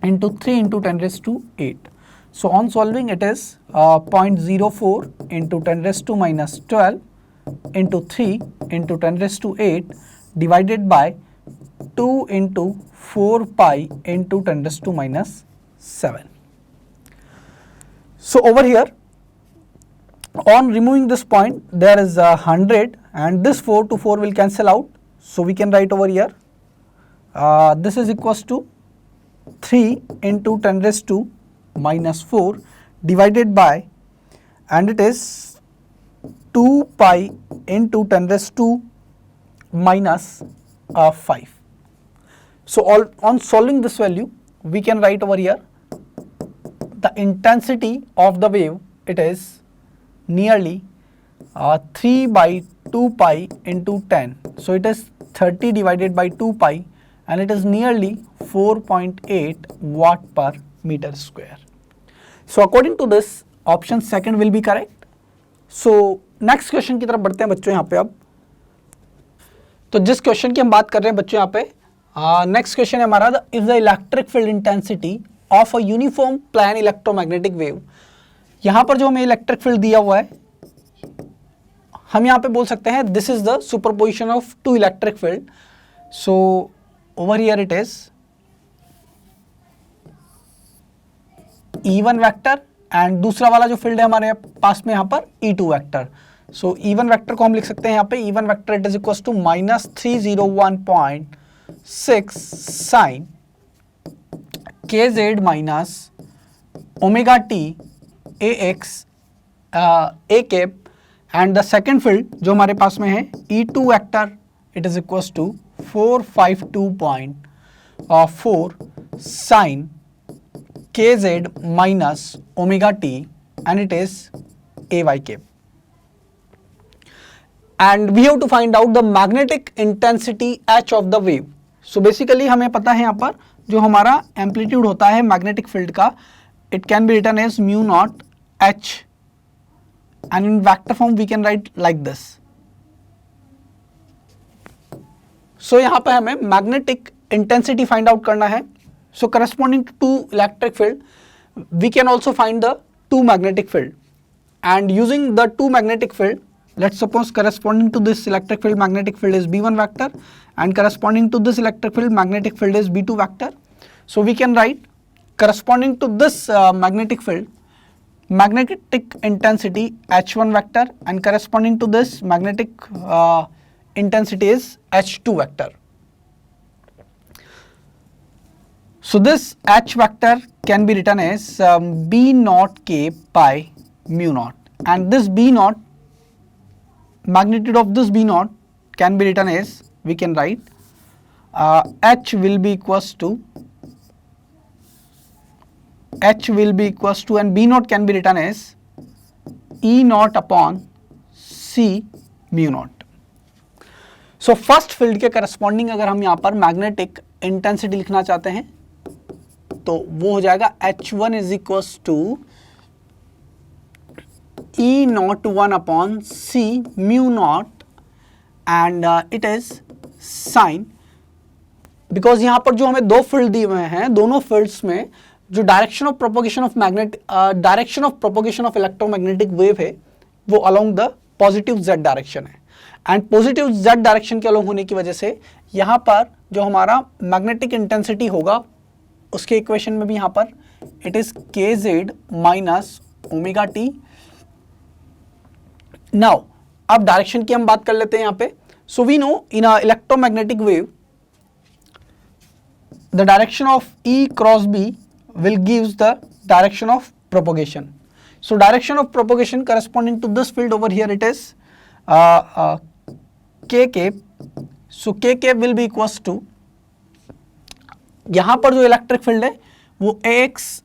into 3 into 10 raised to 8. So on solving it is 0.04 into 10 raised to minus 12 into 3 into 10 raised to 8 divided by 2 into 4 pi into 10 raised to minus 7. So over here on removing this point there is 100 and this 4 to 4 will cancel out. So we can write over here this is equals to 3 into 10 raised to minus 4 divided by, and it is 2 pi into 10 raised to minus 5. So on solving this value, we can write over here the intensity of the wave, it is nearly 3 by 2 pi into 10. So it is 30 divided by 2 pi, and it is nearly 4.8 watt per meter square. So according to this, option second will be correct. So next question की तरफ बढ़ते हैं बच्चों यहाँ पे अब. तो जिस क्वेश्चन की हम बात कर रहे हैं बच्चों यहाँ पे, नेक्स्ट क्वेश्चन है हमारा, if the electric field intensity of a uniform plane electromagnetic wave. यहाँ पर जो हमें इलेक्ट्रिक फील्ड दिया हुआ है, हम यहाँ पे बोल सकते हैं this is the superposition of two electric field. So over here it is E1 vector and दूसरा वाला जो फील्ड है हमारे पास में यहाँ पर E2 वेक्टर. सो E1 वेक्टर को हम लिख सकते हैं यहाँ पे, E1 vector it is equal to -301.6 sine kz minus omega t ax a cap, and the second field जो हमारे पास में है E2 vector it is equal to 452.4 sine kz minus omega t, and it is ay cap. And we have to find out the magnetic intensity h of the wave. So basically हमें पता है यहाँ पर जो हमारा amplitude होता है magnetic field का, it can be written as mu naught h, and in vector form we can write like this. So यहाँ पर हमें मैग्नेटिक इंटेंसिटी फाइंड आउट करना है. So corresponding to two electric field, we can also find the two magnetic field, and using the two magnetic field, let's suppose corresponding to this electric field magnetic field is B1 vector, and corresponding to this electric field magnetic field is B2 vector. So we can write corresponding to this magnetic field, magnetic intensity H1 vector, and corresponding to this magnetic intensity is H2 vector. So this H vector can be written as B naught K by mu naught, and this B naught, magnitude of this B naught can be written as, we can write H will be equals to, and B naught can be written as E naught upon C mu naught. So first field के corresponding अगर हम यहाँ पर magnetic intensity लिखना चाहते हैं तो वो हो जाएगा H1 is equals to E naught 1 upon C mu naught, and it is sine, because यहाँ पर जो हमें दो फील्ड दिए हुए हैं, दोनों फील्ड्स में जो direction of propagation of electromagnetic wave है वो along the positive z direction है, एंड पॉजिटिव z डायरेक्शन के अलोंग होने की वजह से यहाँ पर जो हमारा मैग्नेटिक इंटेंसिटी होगा उसके इक्वेशन में भी यहाँ पर it is kz minus omega t. Now अब डायरेक्शन की हम बात कर लेते हैं यहाँ पे. So we know in a electromagnetic wave the direction of E cross B will gives the direction of propagation. So direction of propagation corresponding to this field over here, it is k cap. So k cap will be equals to, यहाँ पर जो electric field है वो ax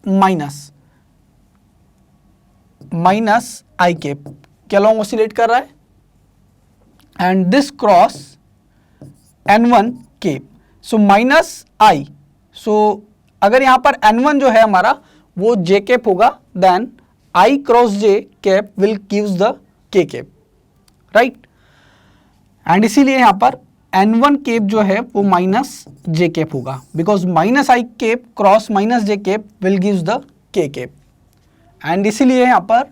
minus i cap के along oscillate कर रहा है, and this cross n1 cap. So minus i, so अगर यहाँ पर n1 जो है हमारा वो j कैप होगा, then I cross j cap will gives the k cap, right. And इसीलिए यहाँ पर n1 कैप जो है वो माइनस j कैप होगा, because minus i cap cross minus j cap will gives the k cap. And इसीलिए यहाँ पर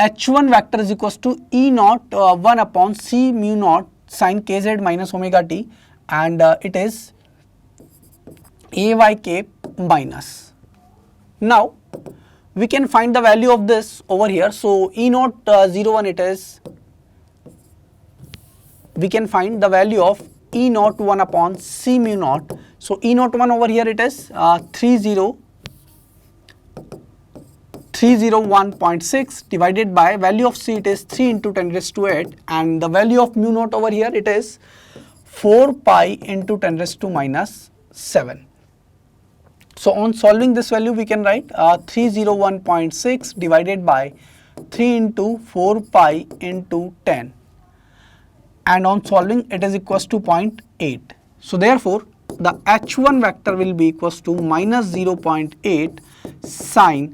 h1 vector is equals to E naught 1 upon C mu naught sine kz minus omega t, and it is ay cap minus. Now we can find the value of this over here. So E naught 01, it is, we can find the value of E naught 1 upon C mu naught. So E naught 1 over here, it is 301.6 divided by value of C, it is 3 into 10 raised to 8, and the value of mu naught over here, it is 4 pi into 10 raised to minus 7. So on solving this value we can write 301.6 divided by 3 into 4 pi into 10, and on solving it is equals to 0.8. So therefore the h1 vector will be equals to minus 0.8 sin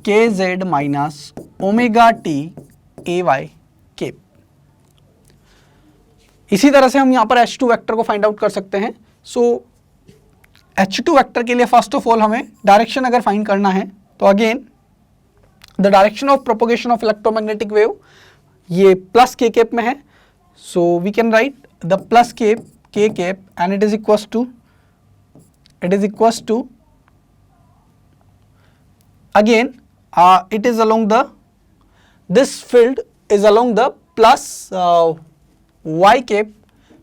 kz minus omega t ay cape. इसी तरह से हम यहाँ पर h2 vector को find out कर सकते हैं. सो H2 वेक्टर के लिए फर्स्ट ऑफ ऑल हमें डायरेक्शन अगर फाइंड करना है तो again the direction of propagation of electromagnetic wave ये प्लस के कैप में है. So we can write the plus k cap and it is equals to again it is along the, this field is along the plus y cap.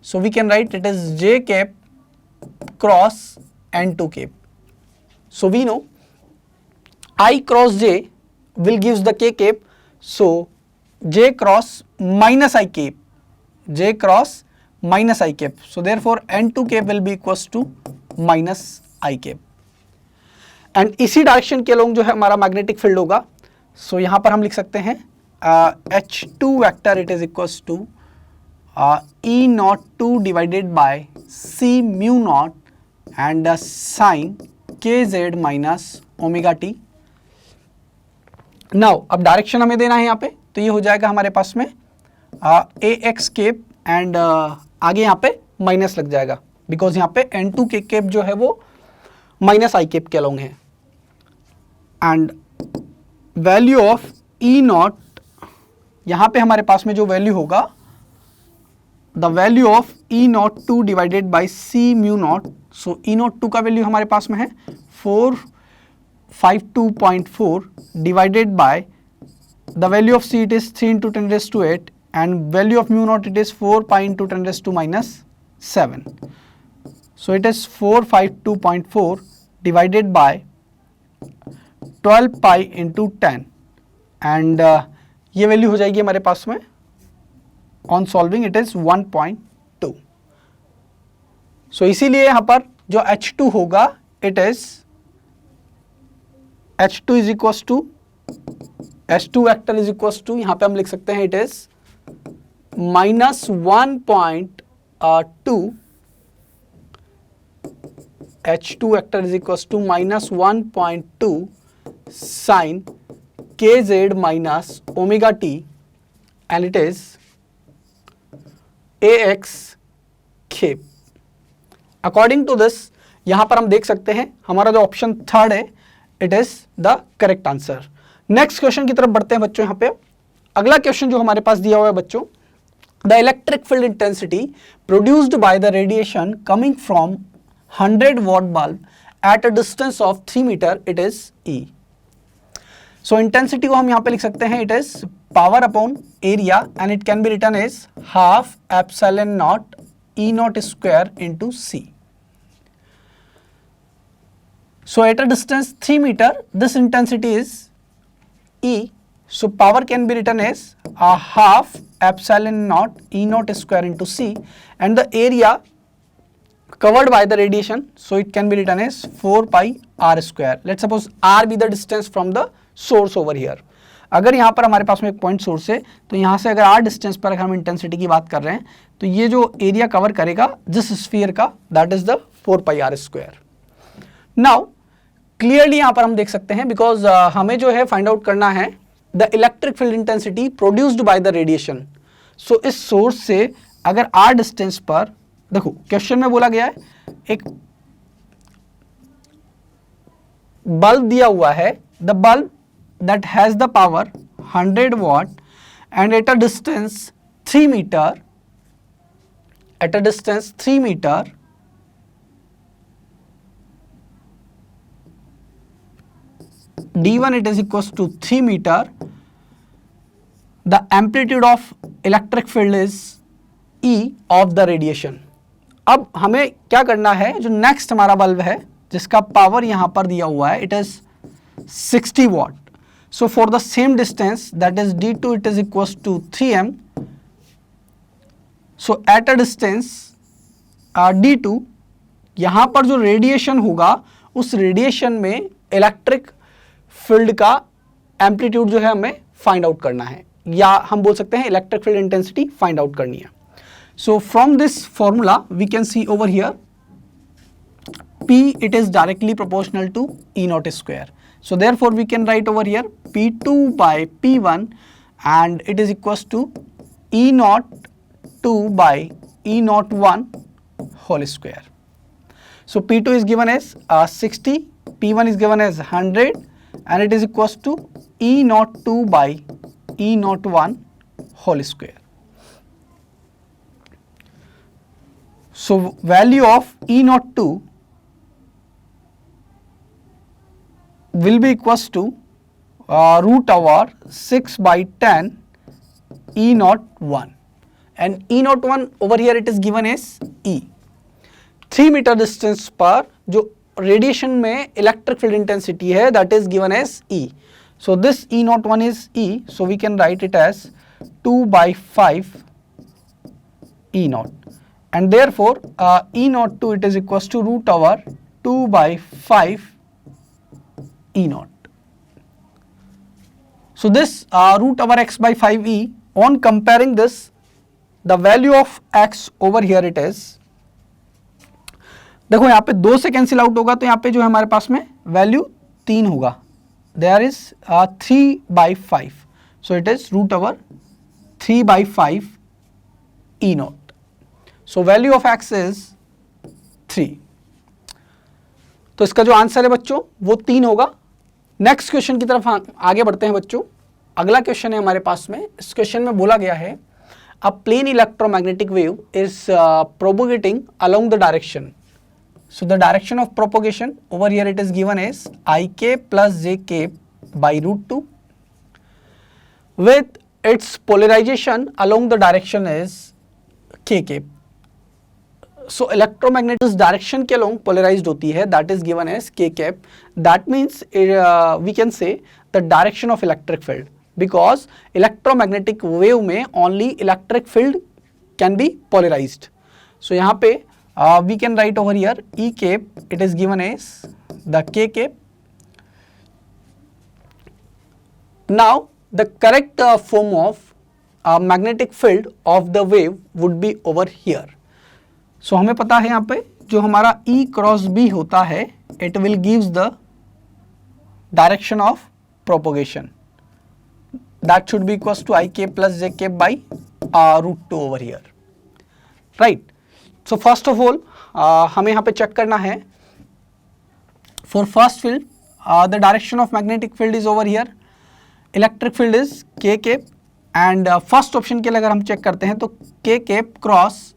So we can write it is j cap cross n2 cap. So we know I cross j will gives the k cap. So j cross minus I cap, j cross minus I cap. So therefore n2 cap will be equals to minus I cap. And इसी direction के along जो है हमारा magnetic field होगा. सो यहाँ पर हम लिख सकते हैं H2 vector it is equals to E naught 2 divided by C mu naught and sine kz minus omega t. Now अब डायरेक्शन हमें देना है यहाँ पे, तो ये हो जाएगा हमारे पास में AX केप एंड आगे यहाँ पे माइनस लग जाएगा बिकॉज यहाँ पे N2 के केप जो है वो माइनस आई केप के अलोंग है. And value of E naught, यहाँ पे हमारे पास में जो वैल्यू होगा the value of E naught 2 divided by C mu naught. So E naught 2 का वैल्यू हमारे पास में है 452.4 divided by the value of C it is 3 into 10⁻⁸ and value of mu naught it is 4 pi into 10⁻⁷. So it is 452.4 divided by 12 pi into 10 and ये value हो जाएगी हमारे पास में on solving it is 1.2. So इसीलिए यहाँ पर जो H2 होगा it is H2 is equals to H2 vector is equals to यहाँ पे हम लिख सकते हैं it is -1.2 H2 vector is equals to minus 1.2 sin kz minus omega t and it is AX cape. According to this यहाँ पर हम देख सकते हैं हमारा जो ऑप्शन थर्ड है it is the correct answer. Next question की तरफ बढ़ते हैं बच्चों. यहाँ पे अगला क्वेश्चन जो हमारे पास दिया हुआ है बच्चों, the electric field intensity produced by the radiation coming from 100 watt bulb at a distance of 3 meter it is E. So intensity को हम यहाँ पे लिख सकते हैं it is power upon area and it can be written as half epsilon naught E naught square into C. So at a distance 3 meter this intensity is E. So power can be written as a half epsilon naught E naught square into C and the area covered by the radiation, so it can be written as 4 pi r square. Let's suppose r be the distance from the source over here. अगर यहाँ पर हमारे पास में एक point source है तो यहाँ से अगर r डिस्टेंस पर अगर हम इंटेंसिटी की बात कर रहे हैं तो ये जो एरिया कवर करेगा जिस स्फीयर का that is the 4 pi r square. Now clearly यहाँ पर हम देख सकते हैं बिकॉज हमें जो है फाइंड आउट करना है the electric field intensity produced by the radiation. So इस सोर्स से अगर r डिस्टेंस पर देखो क्वेश्चन में बोला गया है एक बल्ब दिया हुआ है, the bulb that has the power 100 watt and at a distance 3 meter, at a distance 3 meter d1 it is equals to 3 meter, the amplitude of electric field is E of the radiation. अब हमें क्या करना है, जो next हमारा bulb है जिसका power यहां पर दिया हुआ है it is 60 watt. So for the same distance that is d2 it is equals to 3m. So at a distance d2 यहां पर जो रेडिएशन होगा उस रेडिएशन में इलेक्ट्रिक फील्ड का एम्पलीट्यूड जो है हमें फाइंड आउट करना है, या हम बोल सकते हैं electric field intensity find out करनी है. So from this formula we can see over here P, it is directly proportional to E naught square. So therefore we can write over here P2 by P1 and it is equals to E naught 2 by E naught 1 whole square. So P2 is given as 60, P1 is given as 100 and it is equals to E naught 2 by E naught 1 whole square. So value of E naught 2 will be equals to root over 6 by 10 E naught 1 and E naught 1 over here it is given as E. 3 metre distance पर जो radiation में electric field intensity है that is given as E. So this E naught 1 is E, so we can write it as 2 by 5 E naught and therefore E naught 2 it is equals to root over 2 by 5 E naught. So this root over x by 5e, on comparing this, the value of x over here it is, देखो यहाँ पे 2 से cancel out होगा तो यहाँ पे जो है हमारे पास में वैल्यू 3 होगा, there is 3 by 5, so it is root over 3 by 5 E naught. So value of x is 3. तो इसका जो आंसर है बच्चों वो 3 होगा. नेक्स्ट क्वेश्चन की तरफ आगे बढ़ते हैं बच्चों. अगला क्वेश्चन है हमारे पास में. इस क्वेश्चन में बोला गया है a plane electromagnetic wave is propagating along the direction. So the direction of propagation over here it is given as ik plus jk by root 2 with its polarization along the direction is kk. So electromagnetic direction के along polarized होती है, that is given as k cap. That means we can say the direction of electric field, because electromagnetic wave में only electric field can be polarized. So यहाँ पे we can write over here E cap, it is given as the k cap. Now the correct form of magnetic field of the wave would be over here. सो हमें पता है यहाँ पे जो हमारा E cross B होता है it will gives the direction of propagation, that should be equals to ik plus jk by root 2 over here, right. So first of all हमें यहाँ पे चेक करना है for first field the direction of magnetic field is over here, electric field is k cap and first option के लिए अगर हम check करते हैं तो k cap cross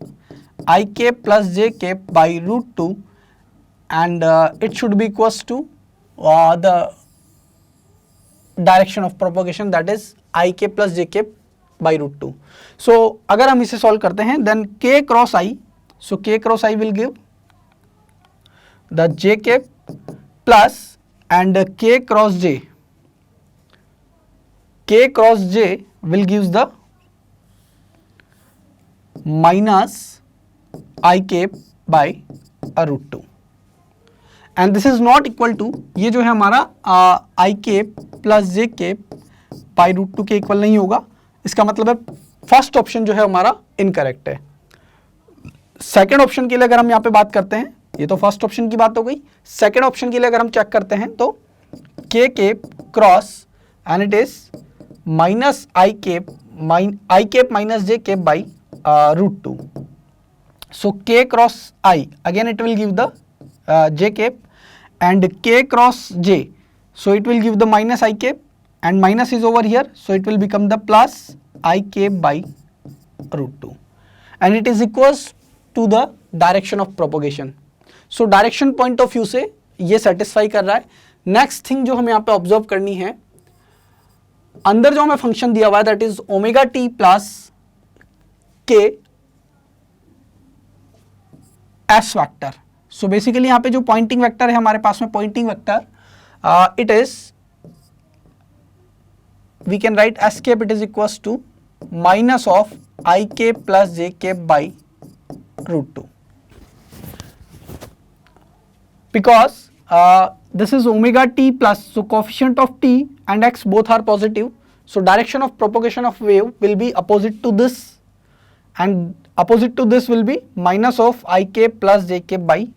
ik plus j cap by root 2 and it should be equals to the direction of propagation, that is ik plus j cap by root 2. So अगर हम इसे सॉल्व करते हैं then k cross I, so k cross I will give the j cap plus and k cross j will gives the minus I cap by root 2 and this is not equal to, ये जो है हमारा I cap plus j cap by root 2 के equal नहीं होगा. इसका मतलब है फर्स्ट ऑप्शन जो है हमारा इनकरेक्ट है. सेकेंड ऑप्शन के लिए अगर हम यहाँ पे बात करते हैं, ये तो फर्स्ट ऑप्शन की बात हो गई. सेकेंड ऑप्शन के लिए अगर हम चेक करते हैं तो k cap cross and it is minus I cap minus j cap by root 2. So k cross I, again it will give the j cap and k cross j, so it will give the minus I cap and minus is over here, so it will become the plus I cap by root 2 and it is equals to the direction of propagation. So direction point of view से ये satisfy कर रहा है. Next thing जो हमें यहाँ पे observe करनी है, अंदर जो हमें फंक्शन दिया हुआ है that is omega t plus k S vector. So basically यहाँ पे जो पॉइंटिंग वेक्टर है हमारे पास में, Poynting vector it is we can write S cap it is equals to minus of I cap plus J cap by root 2. because this is omega t plus, so coefficient of t and x both are positive, so direction of propagation of wave will be opposite to this, and opposite to this will be minus of I k plus j k by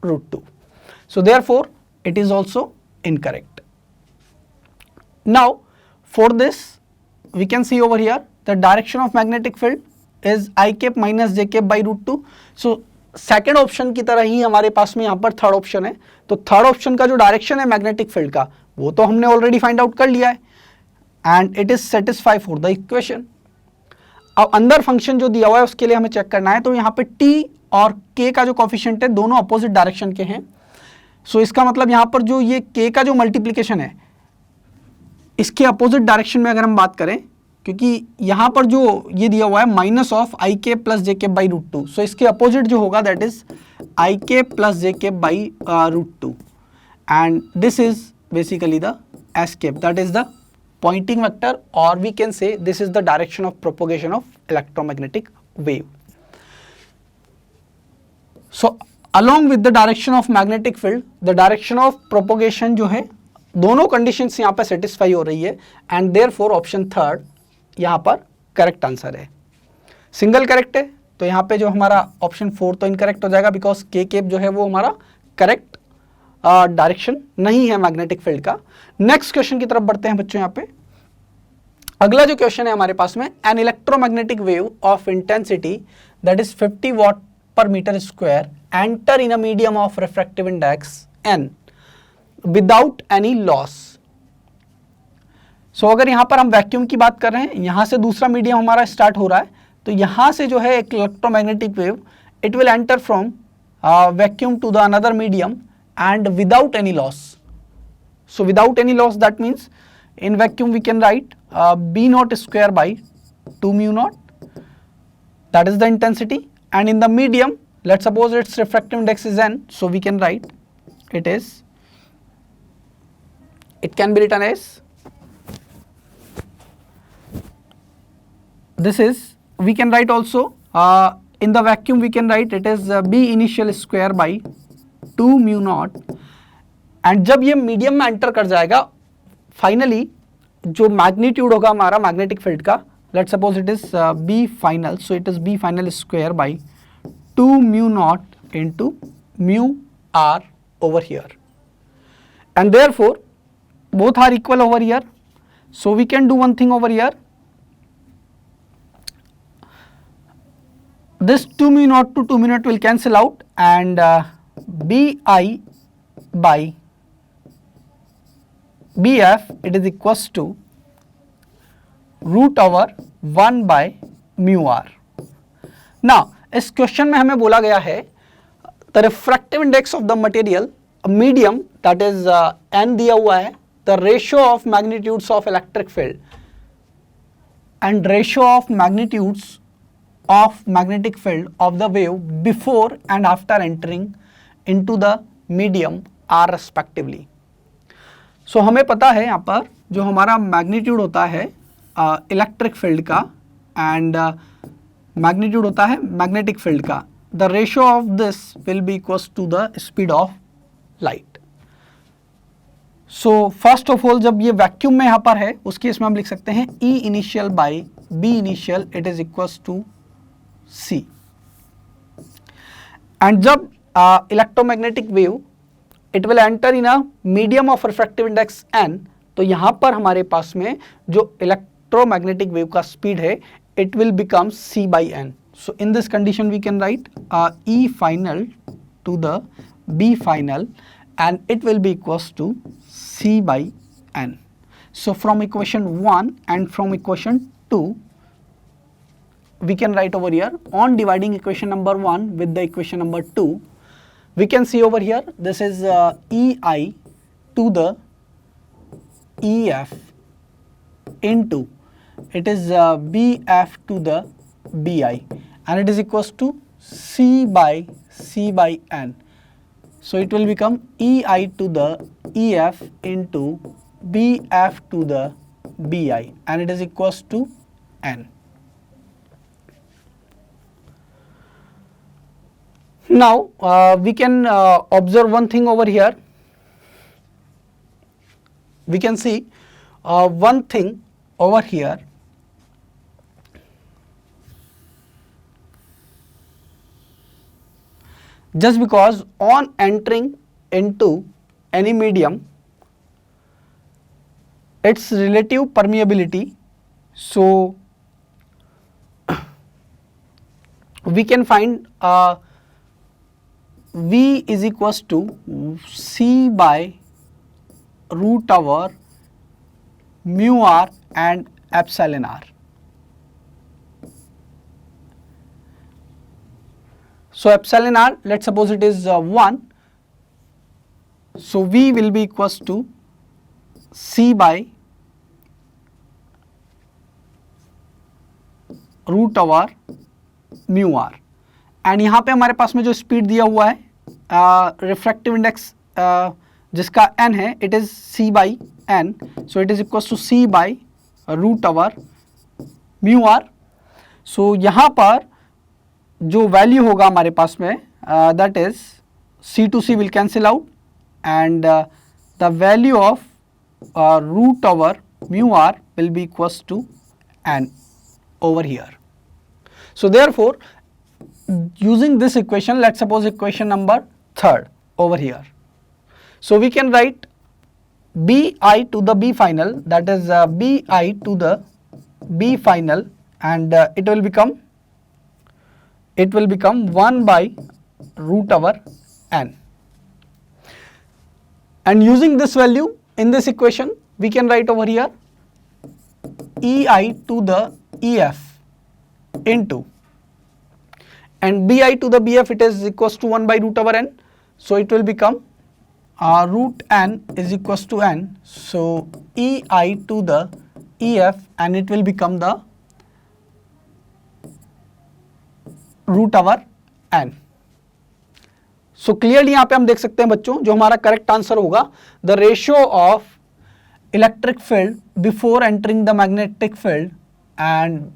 root 2. So therefore it is also incorrect. Now for this we can see over here the direction of magnetic field is I k minus j k by root 2. So second option की तरह ही हमारे पास में यहाँ पर third option है, तो third option का जो डायरेक्शन है मैग्नेटिक फील्ड का वो तो हमने ऑलरेडी फाइंड आउट कर लिया है and it is satisfy for the equation. अब अंदर फंक्शन जो दिया हुआ है उसके लिए हमें चेक करना है, तो यहाँ पे t और k का जो कोफिशिएंट है दोनों अपोजिट डायरेक्शन के हैं. सो इसका मतलब यहाँ पर जो ये k का जो मल्टीप्लीकेशन है इसके अपोजिट डायरेक्शन में अगर हम बात करें, क्योंकि यहाँ पर जो ये दिया हुआ है माइनस ऑफ आई के plus J K by root 2, सो इसके अपोजिट जो होगा दैट इज आई के plus J K by root 2 and this is basically the S cap, that is the pointing vector, or we can say this is the direction of propagation of electromagnetic wave. So along with the direction of magnetic field, the direction of propagation जो है दोनों conditions यहाँ पर satisfy हो रही है and therefore option third यहाँ पर करेक्ट आंसर है. सिंगल करेक्ट है तो यहाँ पे जो हमारा ऑप्शन 4 तो इनकरेक्ट हो जाएगा बिकॉज के केप जो है वो हमारा करेक्ट डायरेक्शन नहीं है मैग्नेटिक फील्ड का. नेक्स्ट क्वेश्चन की तरफ बढ़ते हैं बच्चों. यहाँ पे अगला जो क्वेश्चन है हमारे पास में, an electromagnetic wave of intensity that is 50 watt per metre square enter in a medium of refractive index n without any loss. So अगर यहाँ पर हम वैक्यूम की बात कर रहे हैं, यहाँ से दूसरा मीडियम हमारा स्टार्ट हो रहा है, तो यहाँ से जो है एक electromagnetic wave it will enter from vacuum to the another medium and without any loss. So without any loss, that means in vacuum we can write B naught square by 2 mu naught, that is the intensity, and in the medium let's suppose its refractive index is n, so we can write it can be written as this is, we can write also in the vacuum we can write it is B initial square by 2 mu naught, and जब ये medium में enter कर जाएगा finally जो magnitude होगा हमारा magnetic field का, let's suppose it is B final, so it is B final square by 2 mu naught into mu R over here, and therefore both are equal over here. So we can do one thing over here, this 2 mu naught to 2 mu naught will cancel out and bi by bf it is equals to root over 1 by mu r. Now इस question में हमें बोला गया है the refractive index of the material medium that is n दिया हुआ है, the ratio of magnitudes of electric field and ratio of magnitudes of magnetic field of the wave before and after entering into the medium are respectively. So हमें पता है यहाँ पर जो हमारा मैग्नीट्यूड होता है इलेक्ट्रिक फील्ड का एंड मैग्नीट्यूड होता है मैग्नेटिक फील्ड का, the ratio of this will be equals to the speed of light. So first of all जब ये वैक्यूम में यहाँ पर है उस केस में हम लिख सकते हैं E initial by B initial it is equals to C. And जब electromagnetic wave it will enter in a medium of refractive index n, तो यहाँ पर हमारे पास में जो इलेक्ट्रोमैग्नेटिक वेव का स्पीड है it will become C by n. So in this condition we can write E final to the B final and it will be equals to C by n. So from equation 1 and from equation 2 we can write over here, on dividing equation number 1 with the equation number 2, we can see over here this is EI to the EF into it is BF to the BI and it is equals to C by N. So it will become EI to the EF into BF to the BI and it is equals to N. Now we can observe one thing over here. We can see one thing over here. Just because on entering into any medium, its relative permeability, so we can find V is equals to C by root over mu r and epsilon r. So epsilon r, let's suppose it is 1. So V will be equals to C by root over mu R, and यहाँ पे हमारे पास में जो speed दिया हुआ है refractive index जिसका n है, it is c by n, so it is equal to c by root over mu r. So यहाँ पर जो वैल्यू होगा हमारे पास में that is c to c will cancel out and the value of root over mu r will be equals to n over here. So therefore using this equation, let's suppose equation number 3rd over here. So we can write bi to the b final, that is bi to the b final, and it will become 1 by root over n. And using this value in this equation, we can write over here ei to the ef into, and bi to the bf, it is equals to 1 by root over n, so it will become root n is equals to n, so ei to the ef, and it will become the root over n. So clearly यहाँ पे हम देख सकते हैं बच्चों, जो हमारा correct answer होगा, the ratio of electric field before entering the magnetic field and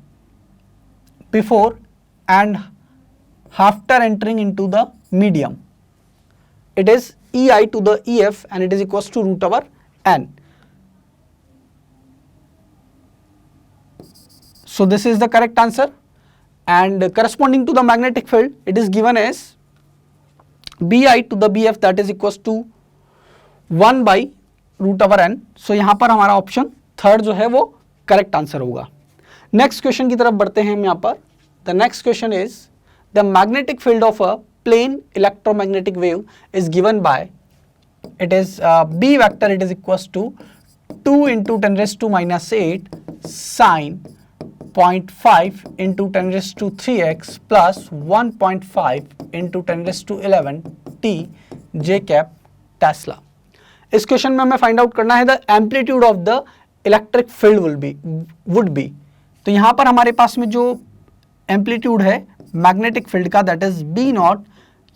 before and after entering into the medium, it is ei to the ef, and it is equals to root over n. So this is the correct answer, and corresponding to the magnetic field, it is given as bi to the bf, that is equals to 1 by root over n. So यहाँ पर हमारा option 3rd जो है वो correct answer होगा. Next question की तरफ बढ़ते हैं हम यहाँ पर. The next question is the magnetic field of a plane electromagnetic wave is given by, it is B vector, it is equals to 2 into 10 raised to minus 8 sin 0.5 into 10 raised to 3x plus 1.5 into 10 raised to 11 t j cap Tesla. इस question में हमें find out करना है the amplitude of the electric field would be. तो यहाँ पर हमारे पास में जो एम्पलीट्यूड है मैग्नेटिक फील्ड का, दैट इज बी नॉट,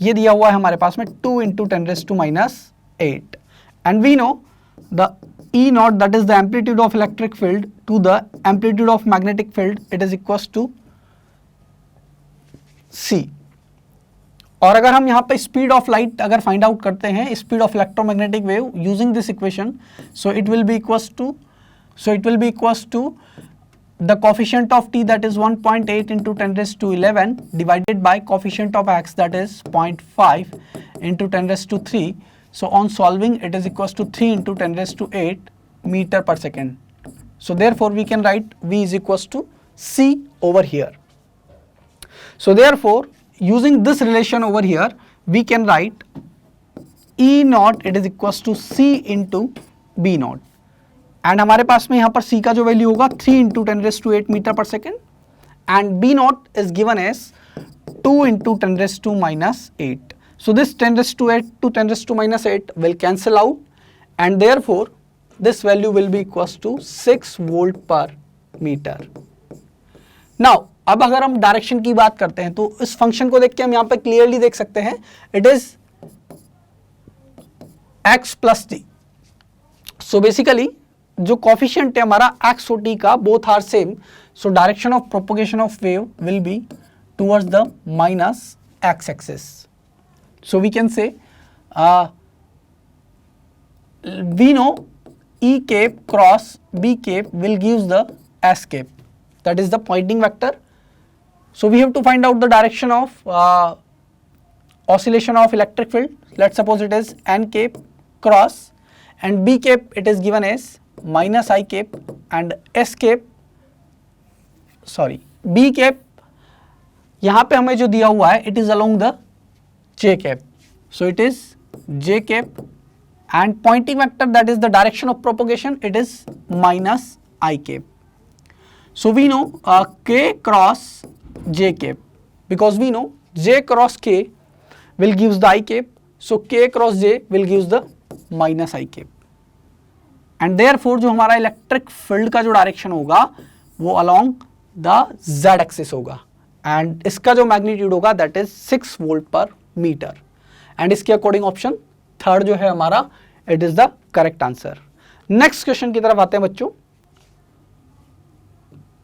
ये दिया हुआ है हमारे पास में 2 into 10 raised to minus 8, and we know the E naught, that is the amplitude of electric field to the amplitude of magnetic field, it is equals to C. और अगर हम यहाँ पे स्पीड ऑफ लाइट अगर find out करते हैं, speed of electromagnetic wave using this equation, so it will be equals to the coefficient of t, that is 1.8 into 10 raised to 11 divided by coefficient of x, that is 0.5 into 10 raised to 3. So on solving, it is equals to 3 into 10 raised to 8 meter per second. So therefore we can write V is equals to C over here. So therefore using this relation over here, we can write E naught, it is equals to C into B naught. And हमारे पास में यहाँ पर C का जो value होगा 3 into 10 raised to 8 metre पर second, and B naught is given as 2 into 10 raised to minus 8. So this 10 raised to 8 to 10 raised to minus 8 will cancel out, and therefore this value will be equals to 6 volt per meter. Now अब अगर हम direction की बात करते हैं तो इस function को देख के हम यहाँ पे क्लियरली देख सकते हैं, it is x plus t. So basically जो कोफिशिएंट है हमारा x और t का, both are same, so direction of propagation of wave will be towards the minus x axis. So we can say we know E cap cross B cap will give the S cap, that is the Poynting vector. So we have to find out the direction of oscillation of electric field. Let's suppose it is N cap cross, and B cap it is given as minus I cap, and S cap B cap यहाँ पे हमें जो दिया हुआ है it is along the J cap. So it is J cap, and Poynting vector, that is the direction of propagation, it is minus I cap. So we know K cross J cap, because we know J cross K will gives the I cap, so K cross J will gives the minus I cap, and therefore जो हमारा electric field का जो direction होगा वो along the Z axis होगा, and इसका जो magnitude होगा that is 6 volt per metre, and इसके अकॉर्डिंग ऑप्शन थर्ड जो है हमारा it is the correct answer. Next question की तरफ आते हैं बच्चों।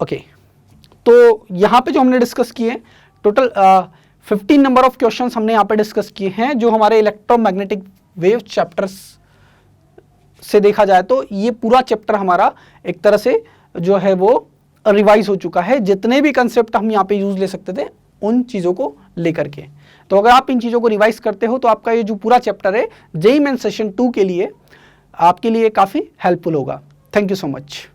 ओके, तो यहां पे जो हमने डिस्कस किए टोटल 15 नंबर ऑफ क्वेश्चंस हमने यहां पे डिस्कस किए हैं, जो हमारे इलेक्ट्रोमैग्नेटिक वेव चैप्टर्स से देखा जाए तो ये पूरा चैप्टर हमारा एक तरह से जो है वो रिवाइज हो चुका है। जितने भी कंसेप्ट हम यहाँ पे यूज ले सकते थे उन चीज़ों को लेकर के, तो अगर आप इन चीज़ों को रिवाइज करते हो तो आपका ये जो पूरा चैप्टर है जेईई मेंस सेशन 2 के लिए आपके लिए काफ़ी हेल्पफुल होगा। Thank you so much.